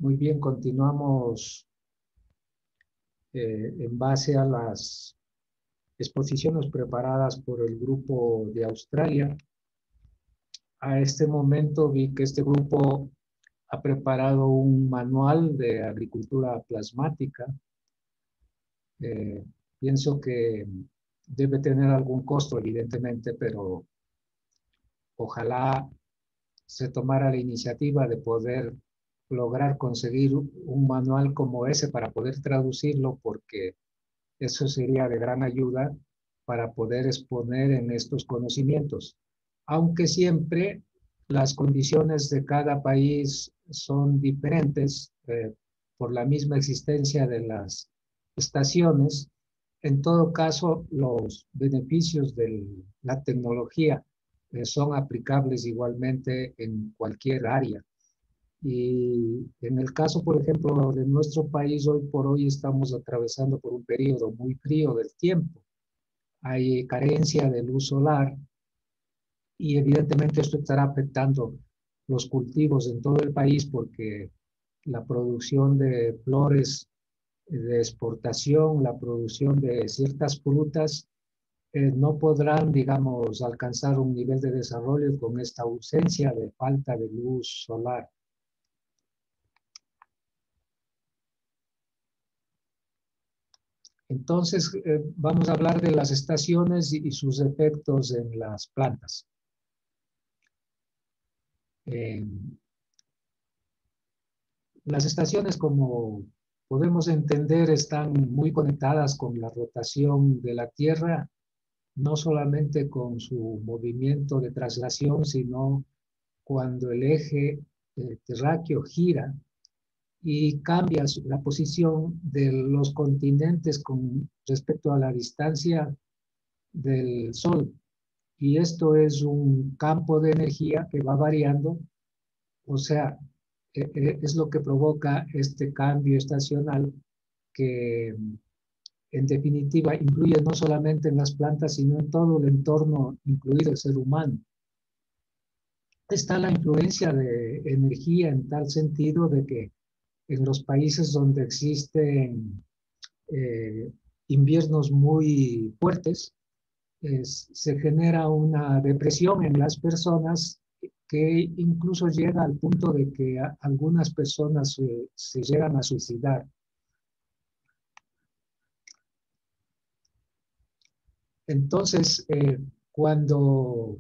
Muy bien, continuamos en base a las exposiciones preparadas por el grupo de Australia. A este momento vi que este grupo ha preparado un manual de agricultura plasmática. Pienso que debe tener algún costo, evidentemente, pero ojalá se tomara la iniciativa de poder lograr conseguir un manual como ese para poder traducirlo, porque eso sería de gran ayuda para poder exponer en estos conocimientos. Aunque siempre las condiciones de cada país son diferentes por la misma existencia de las estaciones, en todo caso los beneficios de la tecnología son aplicables igualmente en cualquier área. Y en el caso, por ejemplo, de nuestro país, hoy por hoy estamos atravesando por un periodo muy frío del tiempo. Hay carencia de luz solar y evidentemente esto estará afectando los cultivos en todo el país porque la producción de flores de exportación, la producción de ciertas frutas, no podrán, digamos, alcanzar un nivel de desarrollo con esta ausencia de falta de luz solar. Entonces, vamos a hablar de las estaciones y sus efectos en las plantas. Eh, las estaciones, como podemos entender, están muy conectadas con la rotación de la Tierra, no solamente con su movimiento de traslación, sino cuando el eje terráqueo gira y cambia la posición de los continentes con respecto a la distancia del Sol. Y esto es un campo de energía que va variando, o sea, es lo que provoca este cambio estacional que en definitiva influye no solamente en las plantas, sino en todo el entorno, incluido el ser humano. Está la influencia de energía en tal sentido de que en los países donde existen eh, inviernos muy fuertes, se genera una depresión en las personas que incluso llega al punto de que algunas personas se llegan a suicidar. Entonces, cuando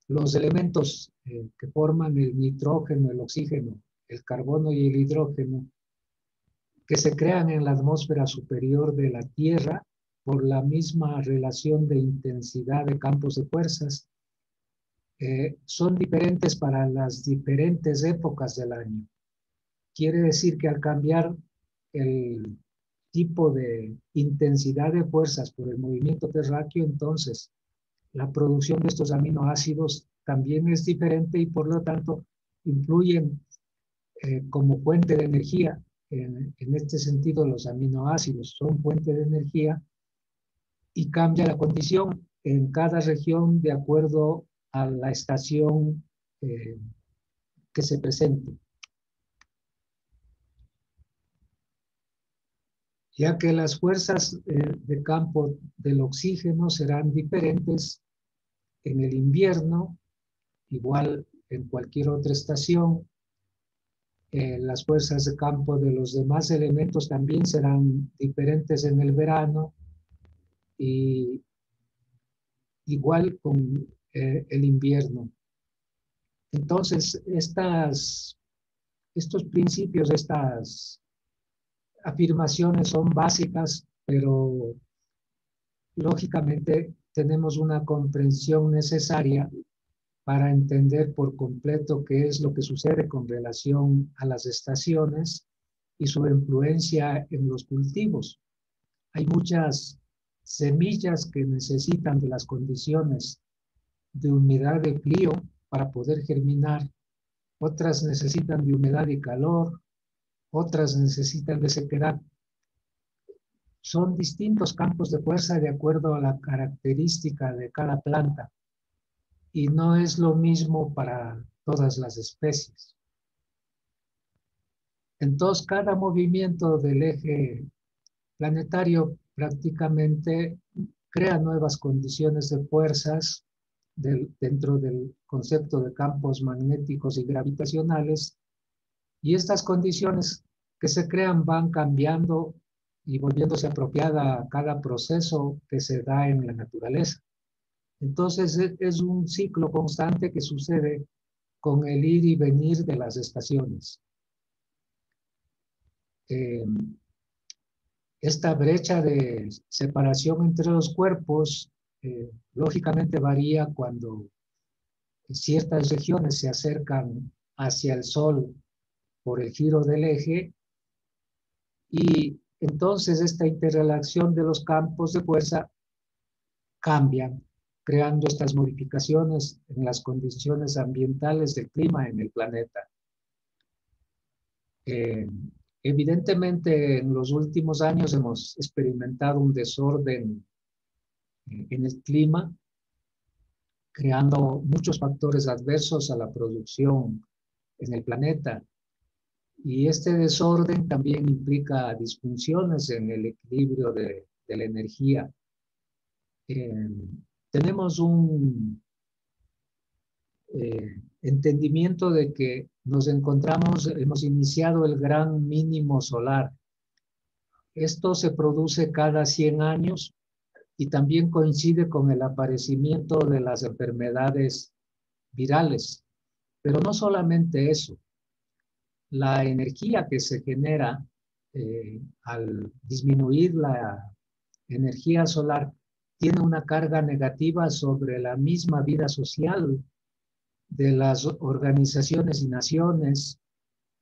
los elementos que forman el nitrógeno, el oxígeno, el carbono y el hidrógeno, que se crean en la atmósfera superior de la Tierra por la misma relación de intensidad de campos de fuerzas, son diferentes para las diferentes épocas del año. Quiere decir que al cambiar el tipo de intensidad de fuerzas por el movimiento terráqueo, entonces la producción de estos aminoácidos también es diferente y por lo tanto influyen como fuente de energía. En este sentido, los aminoácidos son fuente de energía y cambia la condición en cada región de acuerdo a la estación que se presente. Ya que las fuerzas de campo del oxígeno serán diferentes en el invierno, igual en cualquier otra estación. Las fuerzas de campo de los demás elementos también serán diferentes en el verano y igual con el invierno. Entonces, estos principios, estas afirmaciones son básicas, pero lógicamente tenemos una comprensión necesaria para entender por completo qué es lo que sucede con relación a las estaciones y su influencia en los cultivos. Hay muchas semillas que necesitan de las condiciones de humedad de frío para poder germinar, otras necesitan de humedad y calor, otras necesitan de sequedad. Son distintos campos de fuerza de acuerdo a la característica de cada planta y no es lo mismo para todas las especies. Entonces, cada movimiento del eje planetario prácticamente crea nuevas condiciones de fuerzas dentro del concepto de campos magnéticos y gravitacionales, y estas condiciones que se crean van cambiando y volviéndose apropiada a cada proceso que se da en la naturaleza. Entonces es un ciclo constante que sucede con el ir y venir de las estaciones. Esta brecha de separación entre los cuerpos lógicamente varía cuando ciertas regiones se acercan hacia el Sol por el giro del eje, y entonces esta interrelación de los campos de fuerza cambian, creando estas modificaciones en las condiciones ambientales del clima en el planeta. Evidentemente, en los últimos años hemos experimentado un desorden en el clima, creando muchos factores adversos a la producción en el planeta. Y este desorden también implica disfunciones en el equilibrio de la energía. Tenemos un entendimiento de que hemos iniciado el gran mínimo solar. Esto se produce cada 100 años y también coincide con el aparecimiento de las enfermedades virales. Pero no solamente eso, la energía que se genera al disminuir la energía solar tiene una carga negativa sobre la misma vida social de las organizaciones y naciones,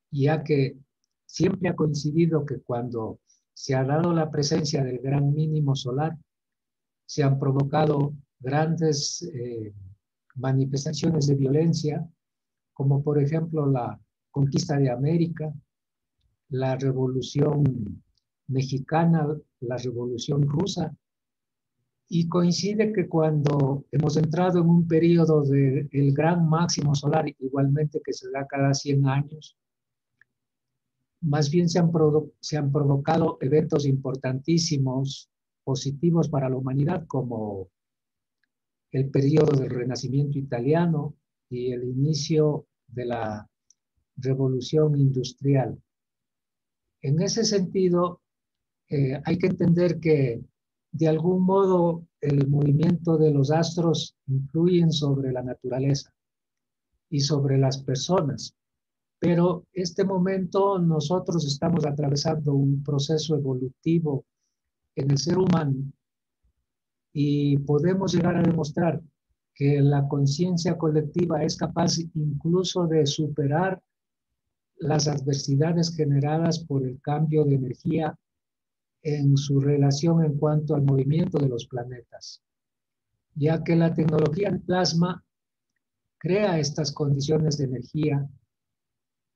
ya que siempre ha coincidido que cuando se ha dado la presencia del gran mínimo solar, se han provocado grandes manifestaciones de violencia, como por ejemplo la conquista de América, la Revolución Mexicana, la Revolución Rusa, y coincide que cuando hemos entrado en un periodo del gran máximo solar, igualmente que se da cada 100 años, más bien se han provocado eventos importantísimos, positivos para la humanidad, como el periodo del Renacimiento italiano y el inicio de la Revolución Industrial. En ese sentido, hay que entender que de algún modo el movimiento de los astros influyen sobre la naturaleza y sobre las personas. Pero este momento nosotros estamos atravesando un proceso evolutivo en el ser humano y podemos llegar a demostrar que la conciencia colectiva es capaz incluso de superar las adversidades generadas por el cambio de energía en su relación en cuanto al movimiento de los planetas, ya que la tecnología del plasma crea estas condiciones de energía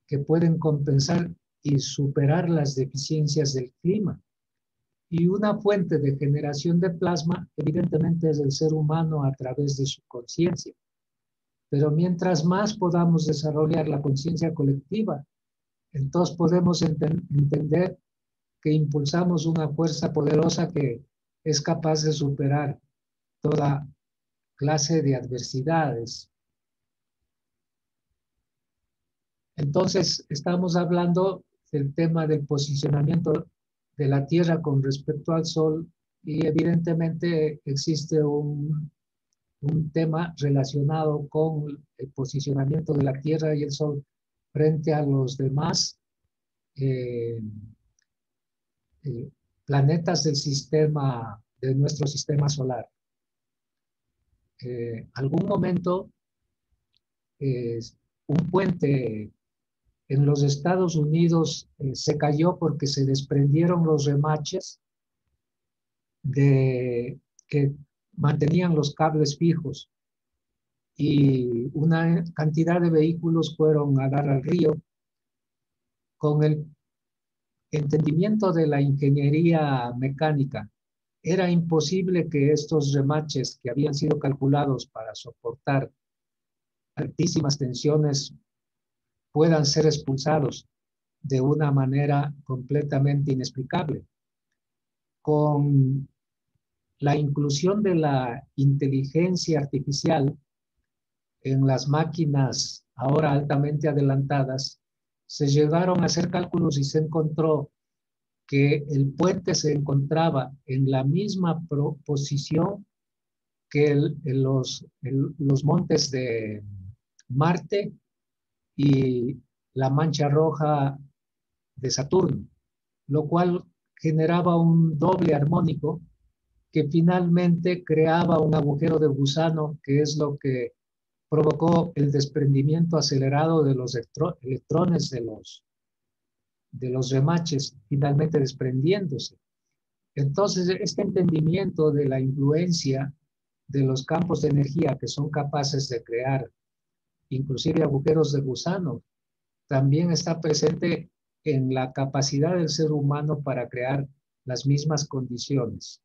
que pueden compensar y superar las deficiencias del clima. Y una fuente de generación de plasma, evidentemente, es el ser humano a través de su conciencia. Pero mientras más podamos desarrollar la conciencia colectiva, entonces podemos entender que impulsamos una fuerza poderosa que es capaz de superar toda clase de adversidades. Entonces, estamos hablando del tema del posicionamiento de la Tierra con respecto al Sol, y evidentemente existe un tema relacionado con el posicionamiento de la Tierra y el Sol frente a los demás planetas del sistema, de nuestro sistema solar. Algún momento un puente en los Estados Unidos se cayó porque se desprendieron los remaches que mantenían los cables fijos, y una cantidad de vehículos fueron a dar al río. Con el entendimiento de la ingeniería mecánica, era imposible que estos remaches que habían sido calculados para soportar altísimas tensiones puedan ser expulsados, de una manera completamente inexplicable. Con la inclusión de la inteligencia artificial en las máquinas ahora altamente adelantadas, se llegaron a hacer cálculos y se encontró que el puente se encontraba en la misma posición que los montes de Marte y la mancha roja de Saturno, lo cual generaba un doble armónico que finalmente creaba un agujero de gusano, que es lo que provocó el desprendimiento acelerado de los electrones de los remaches, finalmente desprendiéndose. Entonces, este entendimiento de la influencia de los campos de energía que son capaces de crear inclusive agujeros de gusano, también está presente en la capacidad del ser humano para crear las mismas condiciones.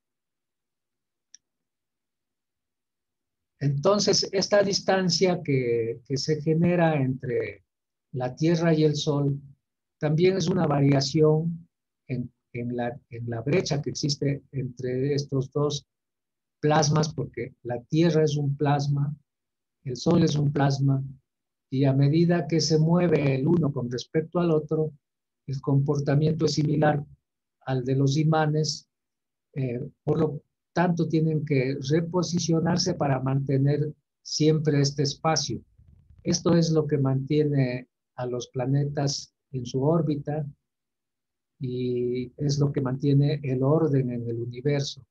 Entonces, esta distancia que se genera entre la Tierra y el Sol también es una variación en la brecha que existe entre estos dos plasmas, porque la Tierra es un plasma, el Sol es un plasma, y a medida que se mueve el uno con respecto al otro, el comportamiento es similar al de los imanes, por lo tanto tienen que reposicionarse para mantener siempre este espacio. Esto es lo que mantiene a los planetas en su órbita y es lo que mantiene el orden en el universo,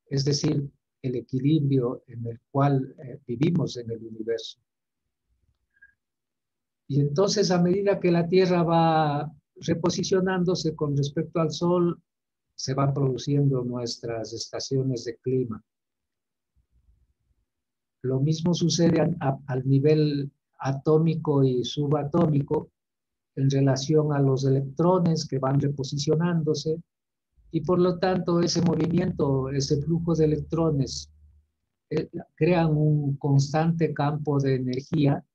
es decir, el equilibrio en el cual vivimos en el universo. Y entonces, a medida que la Tierra va reposicionándose con respecto al Sol, se van produciendo nuestras estaciones de clima. Lo mismo sucede al nivel atómico y subatómico en relación a los electrones que van reposicionándose y por lo tanto ese movimiento, ese flujo de electrones crean un constante campo de energía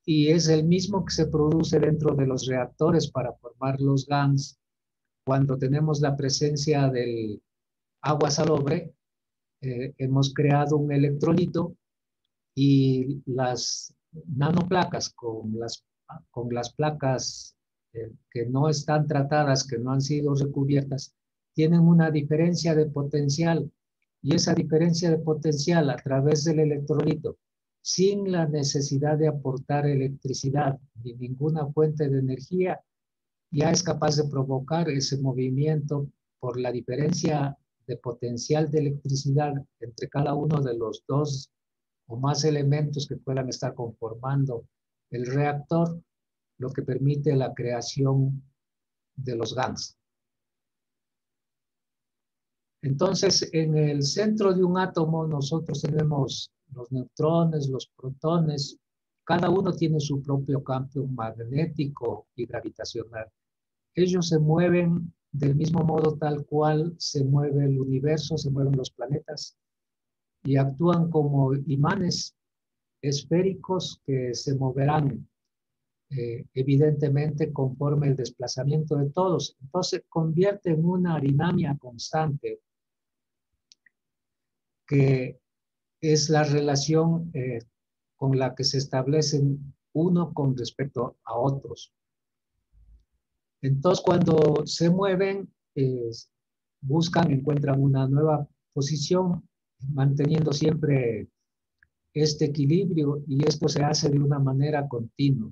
y es el mismo que se produce dentro de los reactores para formar los GANs cuando tenemos la presencia del agua salobre. Hemos creado un electrolito y las nanoplacas con las placas que no están tratadas, que no han sido recubiertas, tienen una diferencia de potencial y esa diferencia de potencial a través del electrolito, sin la necesidad de aportar electricidad ni ninguna fuente de energía, ya es capaz de provocar ese movimiento por la diferencia de potencial de electricidad entre cada uno de los dos o más elementos que puedan estar conformando el reactor, lo que permite la creación de los GANs. Entonces, en el centro de un átomo nosotros tenemos los neutrones, los protones, cada uno tiene su propio campo magnético y gravitacional. Ellos se mueven del mismo modo tal cual se mueve el universo, se mueven los planetas y actúan como imanes esféricos que se moverán evidentemente conforme el desplazamiento de todos. Entonces convierte en una dinámica constante que es la relación con la que se establecen uno con respecto a otros. Entonces, cuando se mueven, buscan, encuentran una nueva posición, manteniendo siempre este equilibrio y esto se hace de una manera continua.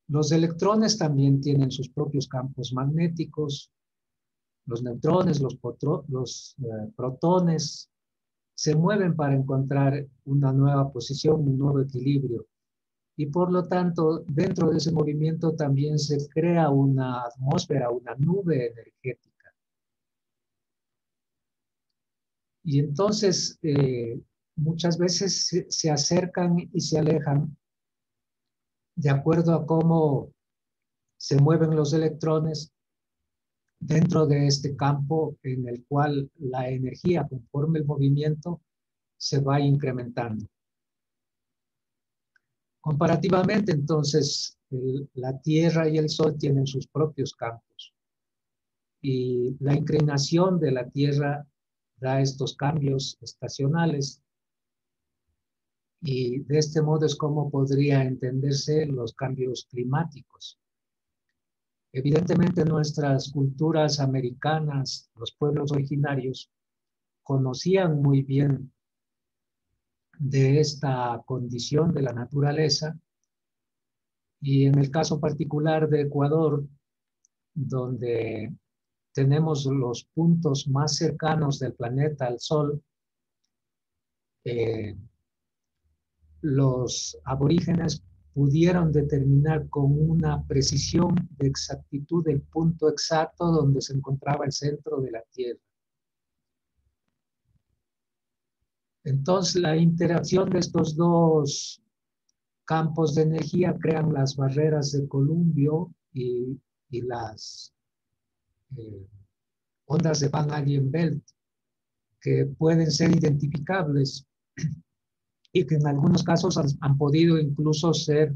Los electrones también tienen sus propios campos magnéticos, los neutrones, los protones se mueven para encontrar una nueva posición, un nuevo equilibrio. Y por lo tanto, dentro de ese movimiento también se crea una atmósfera, una nube energética. Y entonces, muchas veces se acercan y se alejan de acuerdo a cómo se mueven los electrones dentro de este campo en el cual la energía conforme el movimiento se va incrementando. Comparativamente, entonces, la Tierra y el Sol tienen sus propios campos. Y la inclinación de la Tierra da estos cambios estacionales. Y de este modo es como podría entenderse los cambios climáticos. Evidentemente nuestras culturas americanas, los pueblos originarios, conocían muy bien de esta condición de la naturaleza, y en el caso particular de Ecuador, donde tenemos los puntos más cercanos del planeta al Sol, los aborígenes pudieron determinar con una precisión de exactitud el punto exacto donde se encontraba el centro de la Tierra. Entonces, la interacción de estos dos campos de energía crean las barreras de Columbio y las ondas de Van Allen Belt, que pueden ser identificables y que en algunos casos han podido incluso ser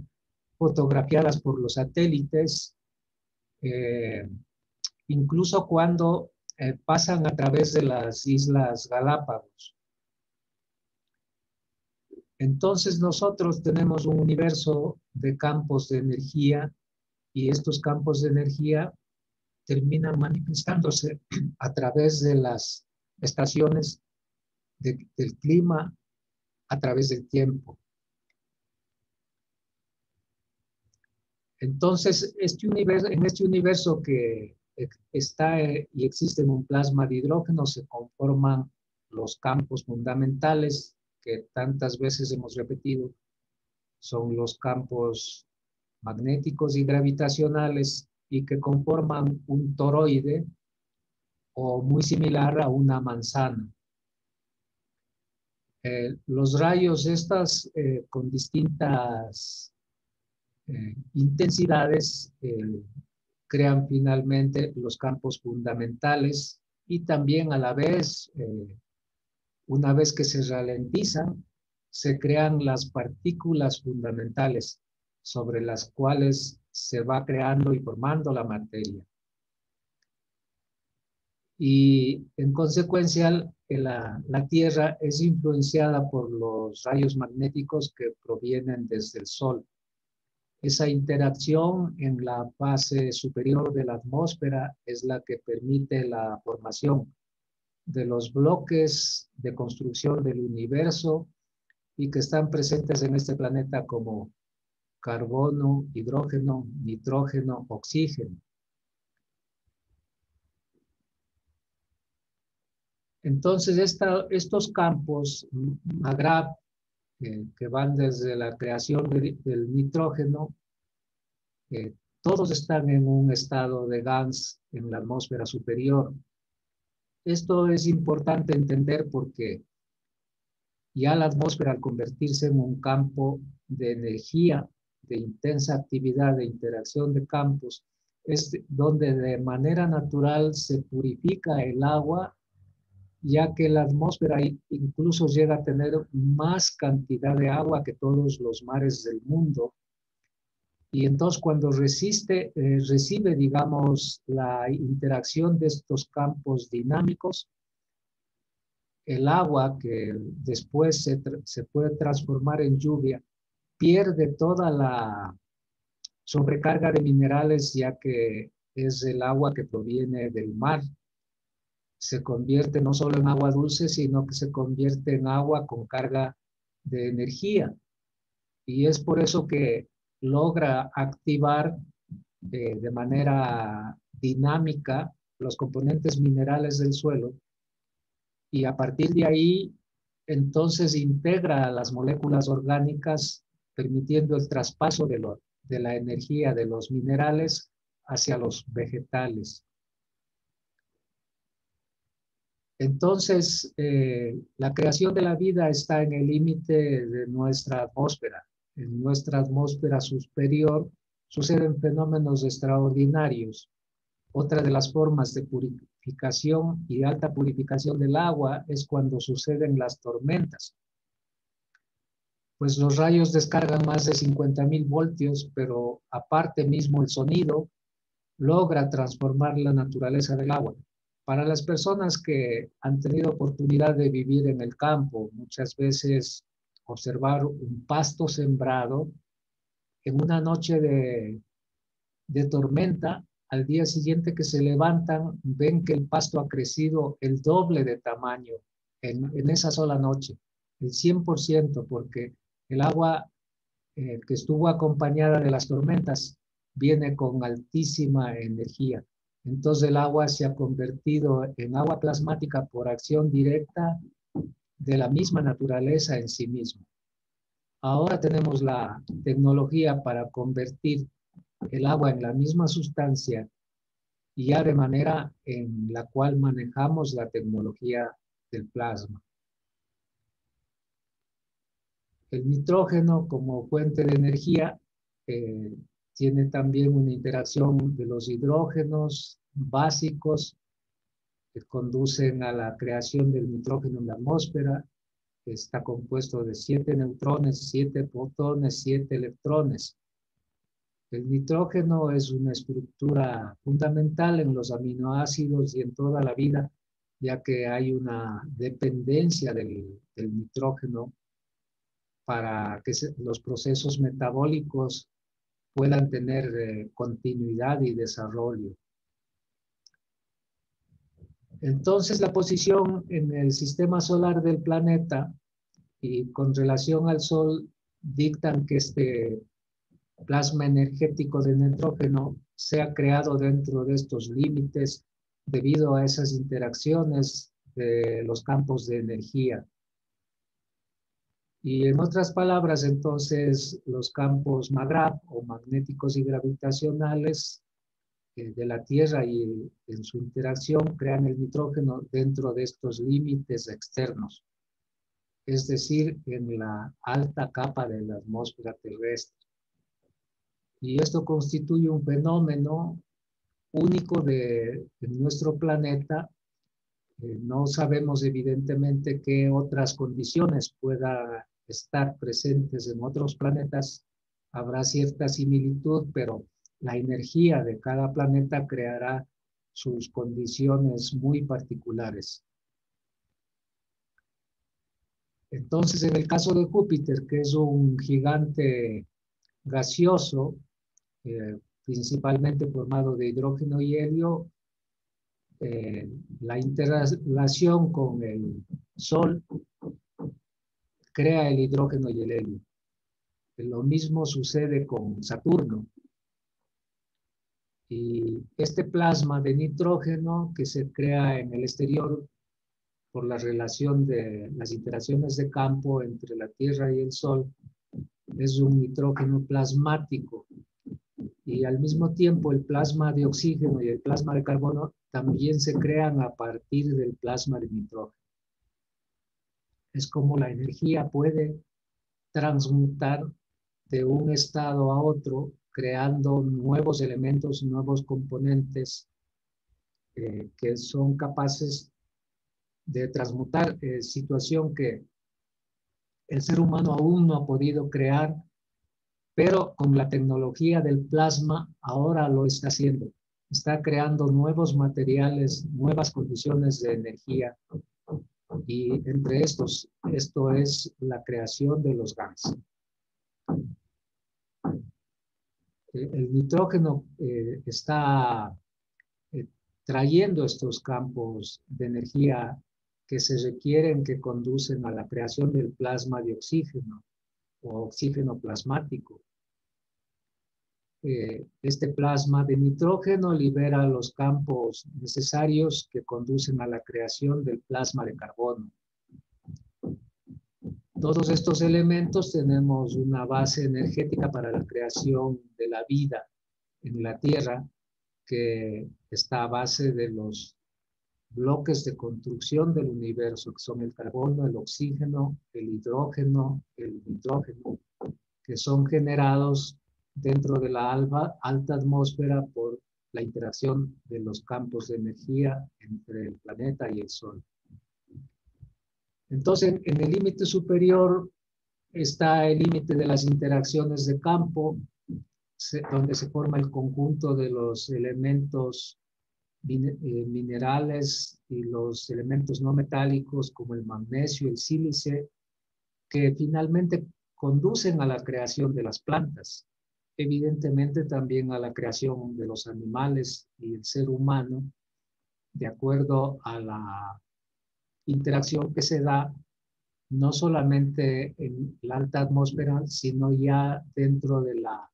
fotografiadas por los satélites, incluso cuando pasan a través de las Islas Galápagos. Entonces nosotros tenemos un universo de campos de energía, y estos campos de energía terminan manifestándose a través de las estaciones del clima, a través del tiempo. Entonces, en este universo que está y existe en un plasma de hidrógeno, se conforman los campos fundamentales que tantas veces hemos repetido. Son los campos magnéticos y gravitacionales, y que conforman un toroide o muy similar a una manzana. Los rayos estas con distintas intensidades crean finalmente los campos fundamentales, y también a la vez, una vez que se ralentizan, se crean las partículas fundamentales sobre las cuales se va creando y formando la materia. Y en consecuencia, la Tierra es influenciada por los rayos magnéticos que provienen desde el Sol. Esa interacción en la fase superior de la atmósfera es la que permite la formación de los bloques de construcción del universo, y que están presentes en este planeta como carbono, hidrógeno, nitrógeno, oxígeno. Entonces, estos campos MAGRAP, que van desde la creación del nitrógeno, todos están en un estado de GANS en la atmósfera superior. Esto es importante entender porque ya la atmósfera, al convertirse en un campo de energía, de intensa actividad, de interacción de campos, es donde de manera natural se purifica el agua, ya que la atmósfera incluso llega a tener más cantidad de agua que todos los mares del mundo. Y entonces cuando recibe, digamos, la interacción de estos campos dinámicos, el agua, que después se puede transformar en lluvia, pierde toda la sobrecarga de minerales, ya que es el agua que proviene del mar. Se convierte no solo en agua dulce, sino que se convierte en agua con carga de energía. Y es por eso que logra activar de manera dinámica los componentes minerales del suelo, y a partir de ahí entonces integra las moléculas orgánicas, permitiendo el traspaso de la energía de los minerales hacia los vegetales. Entonces, la creación de la vida está en el límite de nuestra atmósfera. En nuestra atmósfera superior suceden fenómenos extraordinarios. Otra de las formas de purificación y alta purificación del agua es cuando suceden las tormentas. pues los rayos descargan más de 50.000 voltios, pero aparte mismo el sonido logra transformar la naturaleza del agua. Para las personas que han tenido oportunidad de vivir en el campo, muchas veces observar un pasto sembrado en una noche de tormenta, al día siguiente que se levantan, ven que el pasto ha crecido el doble de tamaño en esa sola noche, el 100%, porque el agua que estuvo acompañada de las tormentas viene con altísima energía. Entonces el agua se ha convertido en agua plasmática por acción directa de la misma naturaleza en sí misma. Ahora tenemos la tecnología para convertir el agua en la misma sustancia y ya de manera en la cual manejamos la tecnología del plasma. El nitrógeno como fuente de energía tiene también una interacción de los hidrógenos básicos que conducen a la creación del nitrógeno en la atmósfera. Está compuesto de 7 neutrones, 7 protones, 7 electrones. El nitrógeno es una estructura fundamental en los aminoácidos y en toda la vida, ya que hay una dependencia del nitrógeno para que los procesos metabólicos puedan tener continuidad y desarrollo. Entonces, la posición en el sistema solar del planeta y con relación al Sol dictan que este plasma energético de nitrógeno sea creado dentro de estos límites debido a esas interacciones de los campos de energía. Y en otras palabras, entonces, los campos MAGRAV o magnéticos y gravitacionales de la Tierra y en su interacción crean el nitrógeno dentro de estos límites externos, es decir, en la alta capa de la atmósfera terrestre. Y esto constituye un fenómeno único de nuestro planeta. No sabemos evidentemente qué otras condiciones pueda estar presentes en otros planetas. Habrá cierta similitud, pero la energía de cada planeta creará sus condiciones muy particulares. Entonces, en el caso de Júpiter, que es un gigante gaseoso, principalmente formado de hidrógeno y helio, la interrelación con el Sol crea el hidrógeno y el helio. Lo mismo sucede con Saturno. Y este plasma de nitrógeno que se crea en el exterior por la relación de las interacciones de campo entre la Tierra y el Sol es un nitrógeno plasmático. Y al mismo tiempo el plasma de oxígeno y el plasma de carbono también se crean a partir del plasma de nitrógeno. Es como la energía puede transmutar de un estado a otro, creando nuevos elementos, nuevos componentes que son capaces de transmutar situación que el ser humano aún no ha podido crear, pero con la tecnología del plasma ahora lo está haciendo. Está creando nuevos materiales, nuevas condiciones de energía, y entre estos, esto es la creación de los GANs. El nitrógeno está trayendo estos campos de energía que se requieren, que conducen a la creación del plasma de oxígeno o oxígeno plasmático. Este plasma de nitrógeno libera los campos necesarios que conducen a la creación del plasma de carbono. Todos estos elementos tenemos una base energética para la creación de la vida en la Tierra, que está a base de los bloques de construcción del universo, que son el carbono, el oxígeno, el hidrógeno, el nitrógeno, que son generados dentro de la alta atmósfera por la interacción de los campos de energía entre el planeta y el Sol. Entonces, en el límite superior está el límite de las interacciones de campo, donde se forma el conjunto de los elementos minerales y los elementos no metálicos como el magnesio, el sílice, que finalmente conducen a la creación de las plantas. Evidentemente también a la creación de los animales y el ser humano, de acuerdo a la interacción que se da no solamente en la alta atmósfera, sino ya dentro de la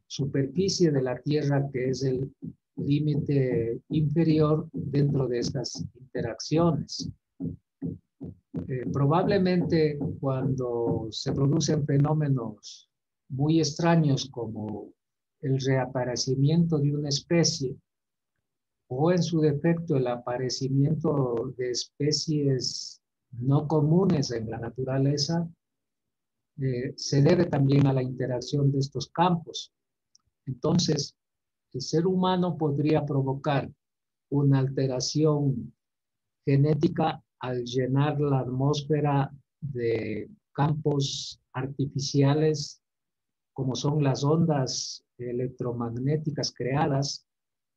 superficie de la Tierra, que es el límite inferior dentro de estas interacciones. Probablemente cuando se producen fenómenos muy extraños como el reaparecimiento de una especie o en su defecto el aparecimiento de especies no comunes en la naturaleza, se debe también a la interacción de estos campos. Entonces, el ser humano podría provocar una alteración genética al llenar la atmósfera de campos artificiales como son las ondas electromagnéticas creadas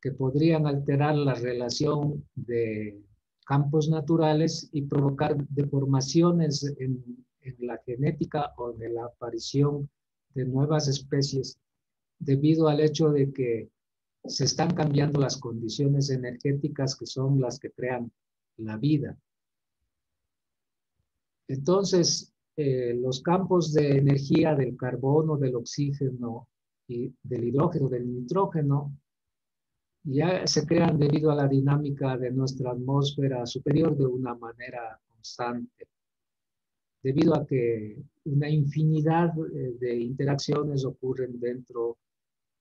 que podrían alterar la relación de campos naturales y provocar deformaciones en la genética o en la aparición de nuevas especies debido al hecho de que se están cambiando las condiciones energéticas que son las que crean la vida. Entonces, los campos de energía del carbono, del oxígeno y del hidrógeno, del nitrógeno, ya se crean debido a la dinámica de nuestra atmósfera superior de una manera constante, debido a que una infinidad de interacciones ocurren dentro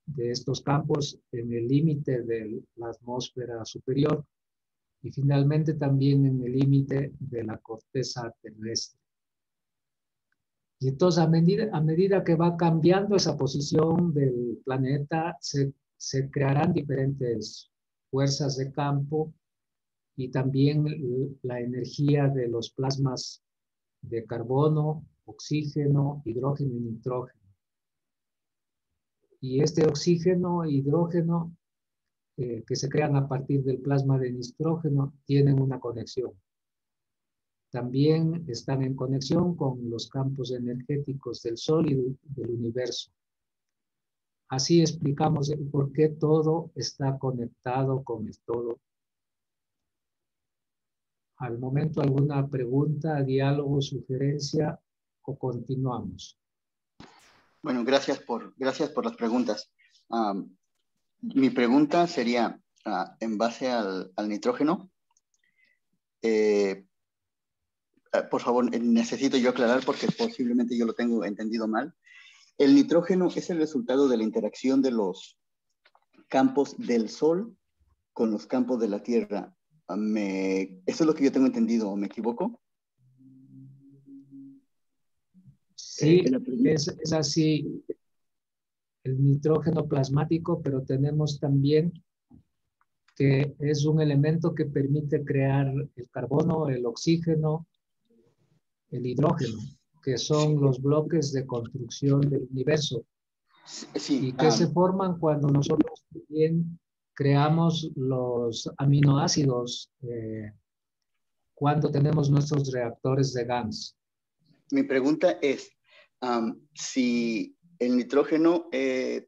de estos campos en el límite de la atmósfera superior y finalmente también en el límite de la corteza terrestre. Y entonces a medida que va cambiando esa posición del planeta, se crearán diferentes fuerzas de campo y también la energía de los plasmas de carbono, oxígeno, hidrógeno y nitrógeno. Y este oxígeno e hidrógeno que se crean a partir del plasma de nitrógeno tienen una conexión. También están en conexión con los campos energéticos del Sol y del universo. Así explicamos el por qué todo está conectado con el todo. Al momento, ¿alguna pregunta, diálogo, sugerencia o continuamos? Bueno, gracias por las preguntas. Mi pregunta sería, en base al nitrógeno, por favor, necesito yo aclarar porque posiblemente yo lo tengo entendido mal. El nitrógeno es el resultado de la interacción de los campos del Sol con los campos de la Tierra. ¿Eso es lo que yo tengo entendido o me equivoco? Sí, es así el nitrógeno plasmático, pero tenemos también que es un elemento que permite crear el carbono, el oxígeno, el hidrógeno, que son los bloques de construcción del universo Sí, y que se forman cuando nosotros también creamos los aminoácidos cuando tenemos nuestros reactores de GANS. Mi pregunta es, si el nitrógeno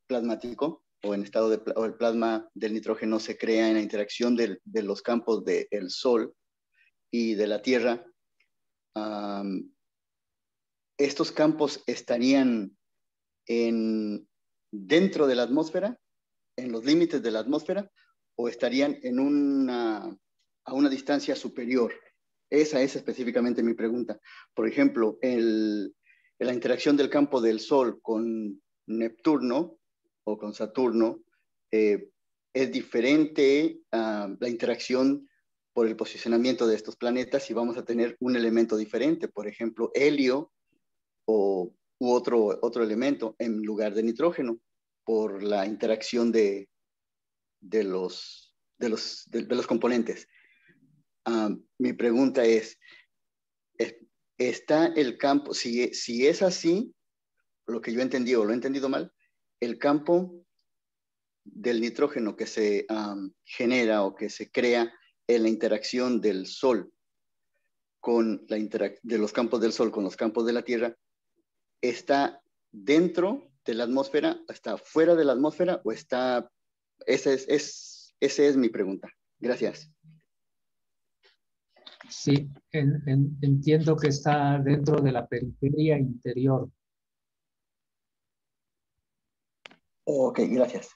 plasmático o o el plasma del nitrógeno se crea en la interacción de los campos del Sol y de la Tierra, ¿estos campos estarían dentro de la atmósfera, en los límites de la atmósfera, o estarían a una distancia superior? Esa es específicamente mi pregunta. Por ejemplo, la interacción del campo del Sol con Neptuno o con Saturno es diferente a la interacción por el posicionamiento de estos planetas y vamos a tener un elemento diferente, por ejemplo, helio u otro elemento en lugar de nitrógeno por la interacción de los componentes. Mi pregunta es, está el campo, si es así, lo que yo entendí o lo he entendido mal, el campo del nitrógeno que se genera o que se crea en la interacción del Sol con de los campos del Sol con los campos de la Tierra, ¿está dentro de la atmósfera, está fuera de la atmósfera o está... Esa es mi pregunta. Gracias. Sí, entiendo que está dentro de la periferia interior. Ok, gracias.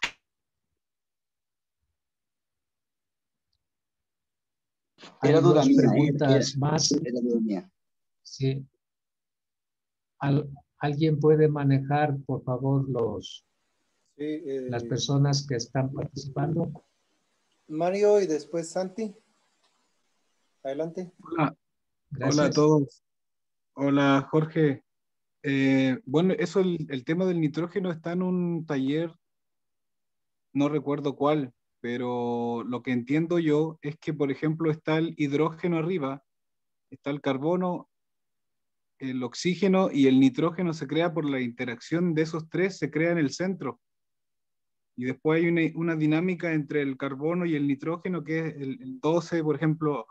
Era Hay duda dos mía, preguntas más. era duda mía. Sí. ¿Alguien puede manejar, por favor, Sí, las personas que están participando? Mario y después Santi. Adelante. Hola, hola a Gracias. todos. Hola, Jorge. Bueno, eso, el tema del nitrógeno está en un taller, no recuerdo cuál, pero lo que entiendo yo es que, por ejemplo, está el hidrógeno arriba, está el carbono, el oxígeno y el nitrógeno se crea por la interacción de esos tres, se crea en el centro. Y después hay una dinámica entre el carbono y el nitrógeno, que es el 12, por ejemplo,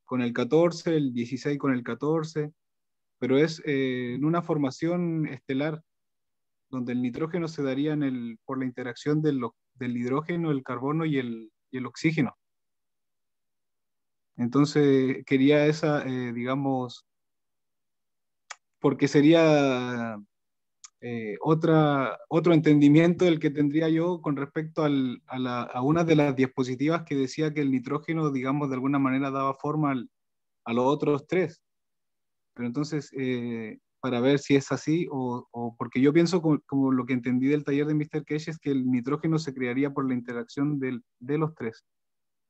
con el 14, el 16 con el 14, pero es en una formación estelar, donde el nitrógeno se daría por la interacción del hidrógeno, el carbono y el oxígeno. Entonces quería esa, digamos, porque sería otro entendimiento del que tendría yo con respecto a una de las diapositivas que decía que el nitrógeno, digamos, de alguna manera daba forma a los otros tres. Pero entonces, para ver si es así, o porque yo pienso como lo que entendí del taller de Mr. Cage es que el nitrógeno se crearía por la interacción de los tres,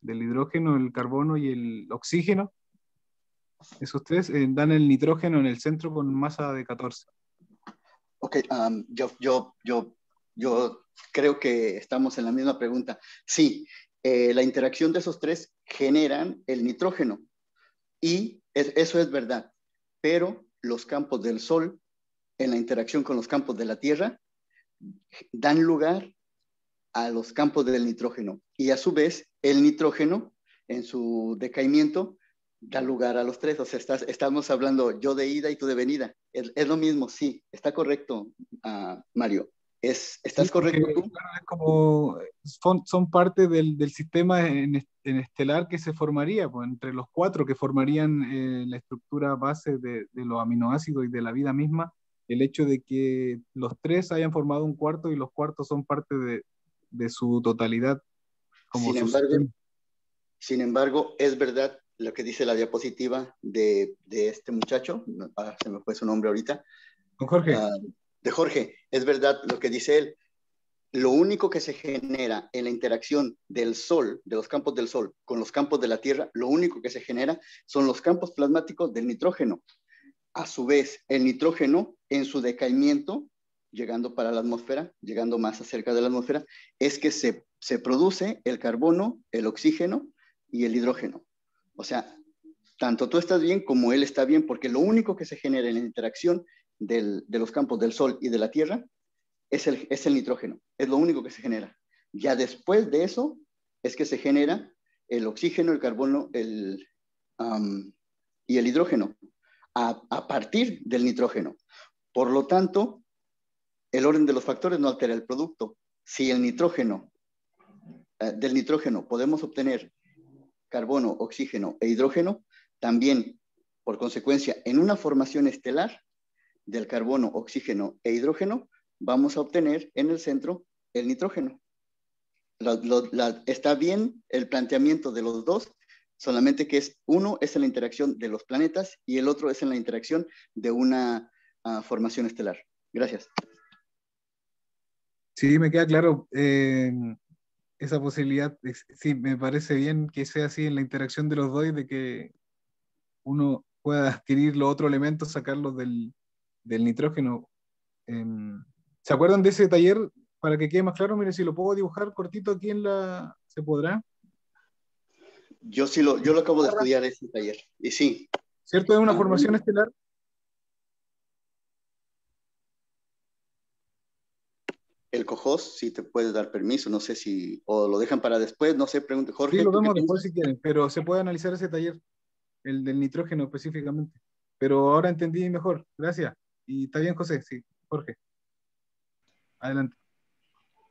del hidrógeno, el carbono y el oxígeno. Esos tres dan el nitrógeno en el centro con masa de 14. Ok, yo creo que estamos en la misma pregunta. Sí, la interacción de esos tres generan el nitrógeno y eso es verdad, pero los campos del Sol en la interacción con los campos de la Tierra dan lugar a los campos del nitrógeno y a su vez el nitrógeno en su decaimiento da lugar a los tres. O sea, estamos hablando yo de ida y tú de venida. Es lo mismo, sí, está correcto, Mario. Sí, ¿Estás porque, correcto tú? claro, es como son parte del sistema en estelar que se formaría, pues, entre los cuatro que formarían la estructura base de los aminoácidos y de la vida misma, el hecho de que los tres hayan formado un cuarto y los cuartos son parte de su totalidad como Sin su embargo, sistema. sin embargo, es verdad lo que dice la diapositiva de este muchacho, se me fue su nombre ahorita, Don Jorge, de Jorge, es verdad lo que dice él. Lo único que se genera en la interacción del Sol, de los campos del Sol con los campos de la Tierra, lo único que se genera son los campos plasmáticos del nitrógeno. A su vez, el nitrógeno en su decaimiento, llegando para la atmósfera, llegando más cerca de la atmósfera, es que se produce el carbono, el oxígeno y el hidrógeno. O sea, tanto tú estás bien como él está bien, porque lo único que se genera en la interacción de los campos del Sol y de la Tierra es el nitrógeno, es lo único que se genera. Ya después de eso es que se genera el oxígeno, el carbono y el hidrógeno a partir del nitrógeno. Por lo tanto, el orden de los factores no altera el producto. Si el nitrógeno, del nitrógeno podemos obtener carbono, oxígeno e hidrógeno, también, por consecuencia, en una formación estelar del carbono, oxígeno e hidrógeno, vamos a obtener en el centro el nitrógeno. Está bien el planteamiento de los dos, solamente que uno es en la interacción de los planetas y el otro es en la interacción de una formación estelar. Gracias. sí, me queda claro esa posibilidad. Sí, me parece bien que sea así en la interacción de los dos y de que uno pueda adquirir los otros elementos, sacarlos del nitrógeno. ¿Se acuerdan de ese taller? Para que quede más claro, mire, si lo puedo dibujar cortito aquí ¿se podrá? Yo lo acabo de estudiar ese taller. Y sí. ¿Cierto? Es una formación estelar el COJOS sí te puede dar permiso, no sé si, o lo dejan para después, no sé, pregunte Jorge, Sí, lo ¿tú qué vemos después piensas? si quieren, pero se puede analizar ese taller, el del nitrógeno específicamente. Pero ahora entendí mejor, gracias. Y está bien, José, sí, Jorge, adelante.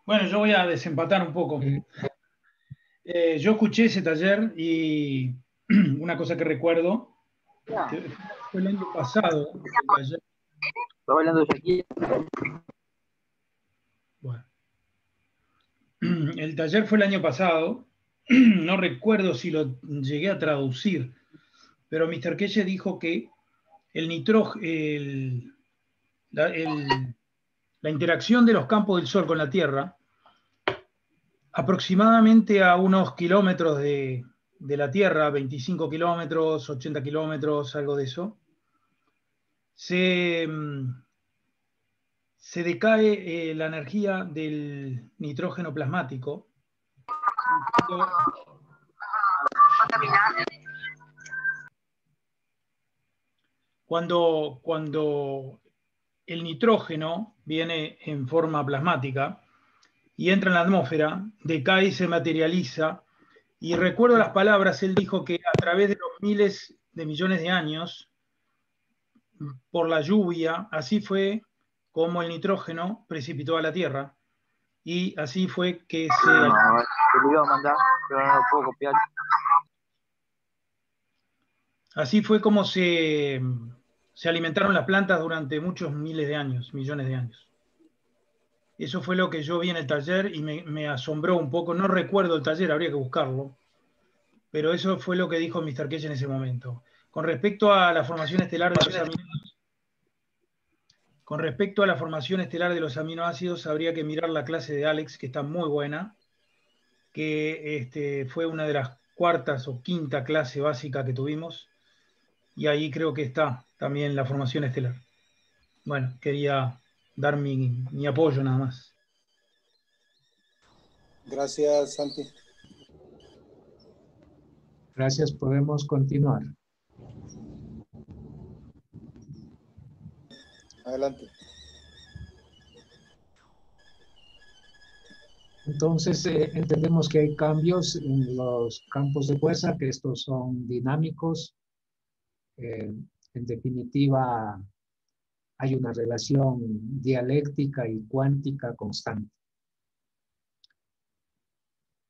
Bueno, yo voy a desempatar un poco. Yo escuché ese taller y una cosa que recuerdo, que fue el año pasado, el taller. Está bailando Shakira. Bueno, el taller fue el año pasado, no recuerdo si lo llegué a traducir, pero Mr. Keye dijo que el nitrógeno, la interacción de los campos del Sol con la Tierra, aproximadamente a unos kilómetros de la Tierra, 25 kilómetros, 80 kilómetros, algo de eso, se decae la energía del nitrógeno plasmático. Cuando el nitrógeno viene en forma plasmática y entra en la atmósfera, decae y se materializa. Y recuerdo las palabras, él dijo que a través de los miles de millones de años, por la lluvia, así fue como el nitrógeno precipitó a la Tierra. Y así fue que se... No, te lo iba a mandar, pero no lo puedo copiar. Así fue como se alimentaron las plantas durante muchos miles de años, millones de años. Eso fue lo que yo vi en el taller y me asombró un poco. No recuerdo el taller, habría que buscarlo. Pero eso fue lo que dijo Mr. Keye en ese momento. Con respecto a la formación estelar de los aminoácidos, habría que mirar la clase de Alex, que está muy buena, que fue una de las cuartas o quinta clase básica que tuvimos, y ahí creo que está también la formación estelar. Bueno, quería dar mi apoyo nada más. Gracias, Santi. Gracias, podemos continuar. Adelante. Entonces, entendemos que hay cambios en los campos de fuerza, que estos son dinámicos. En definitiva, hay una relación dialéctica y cuántica constante.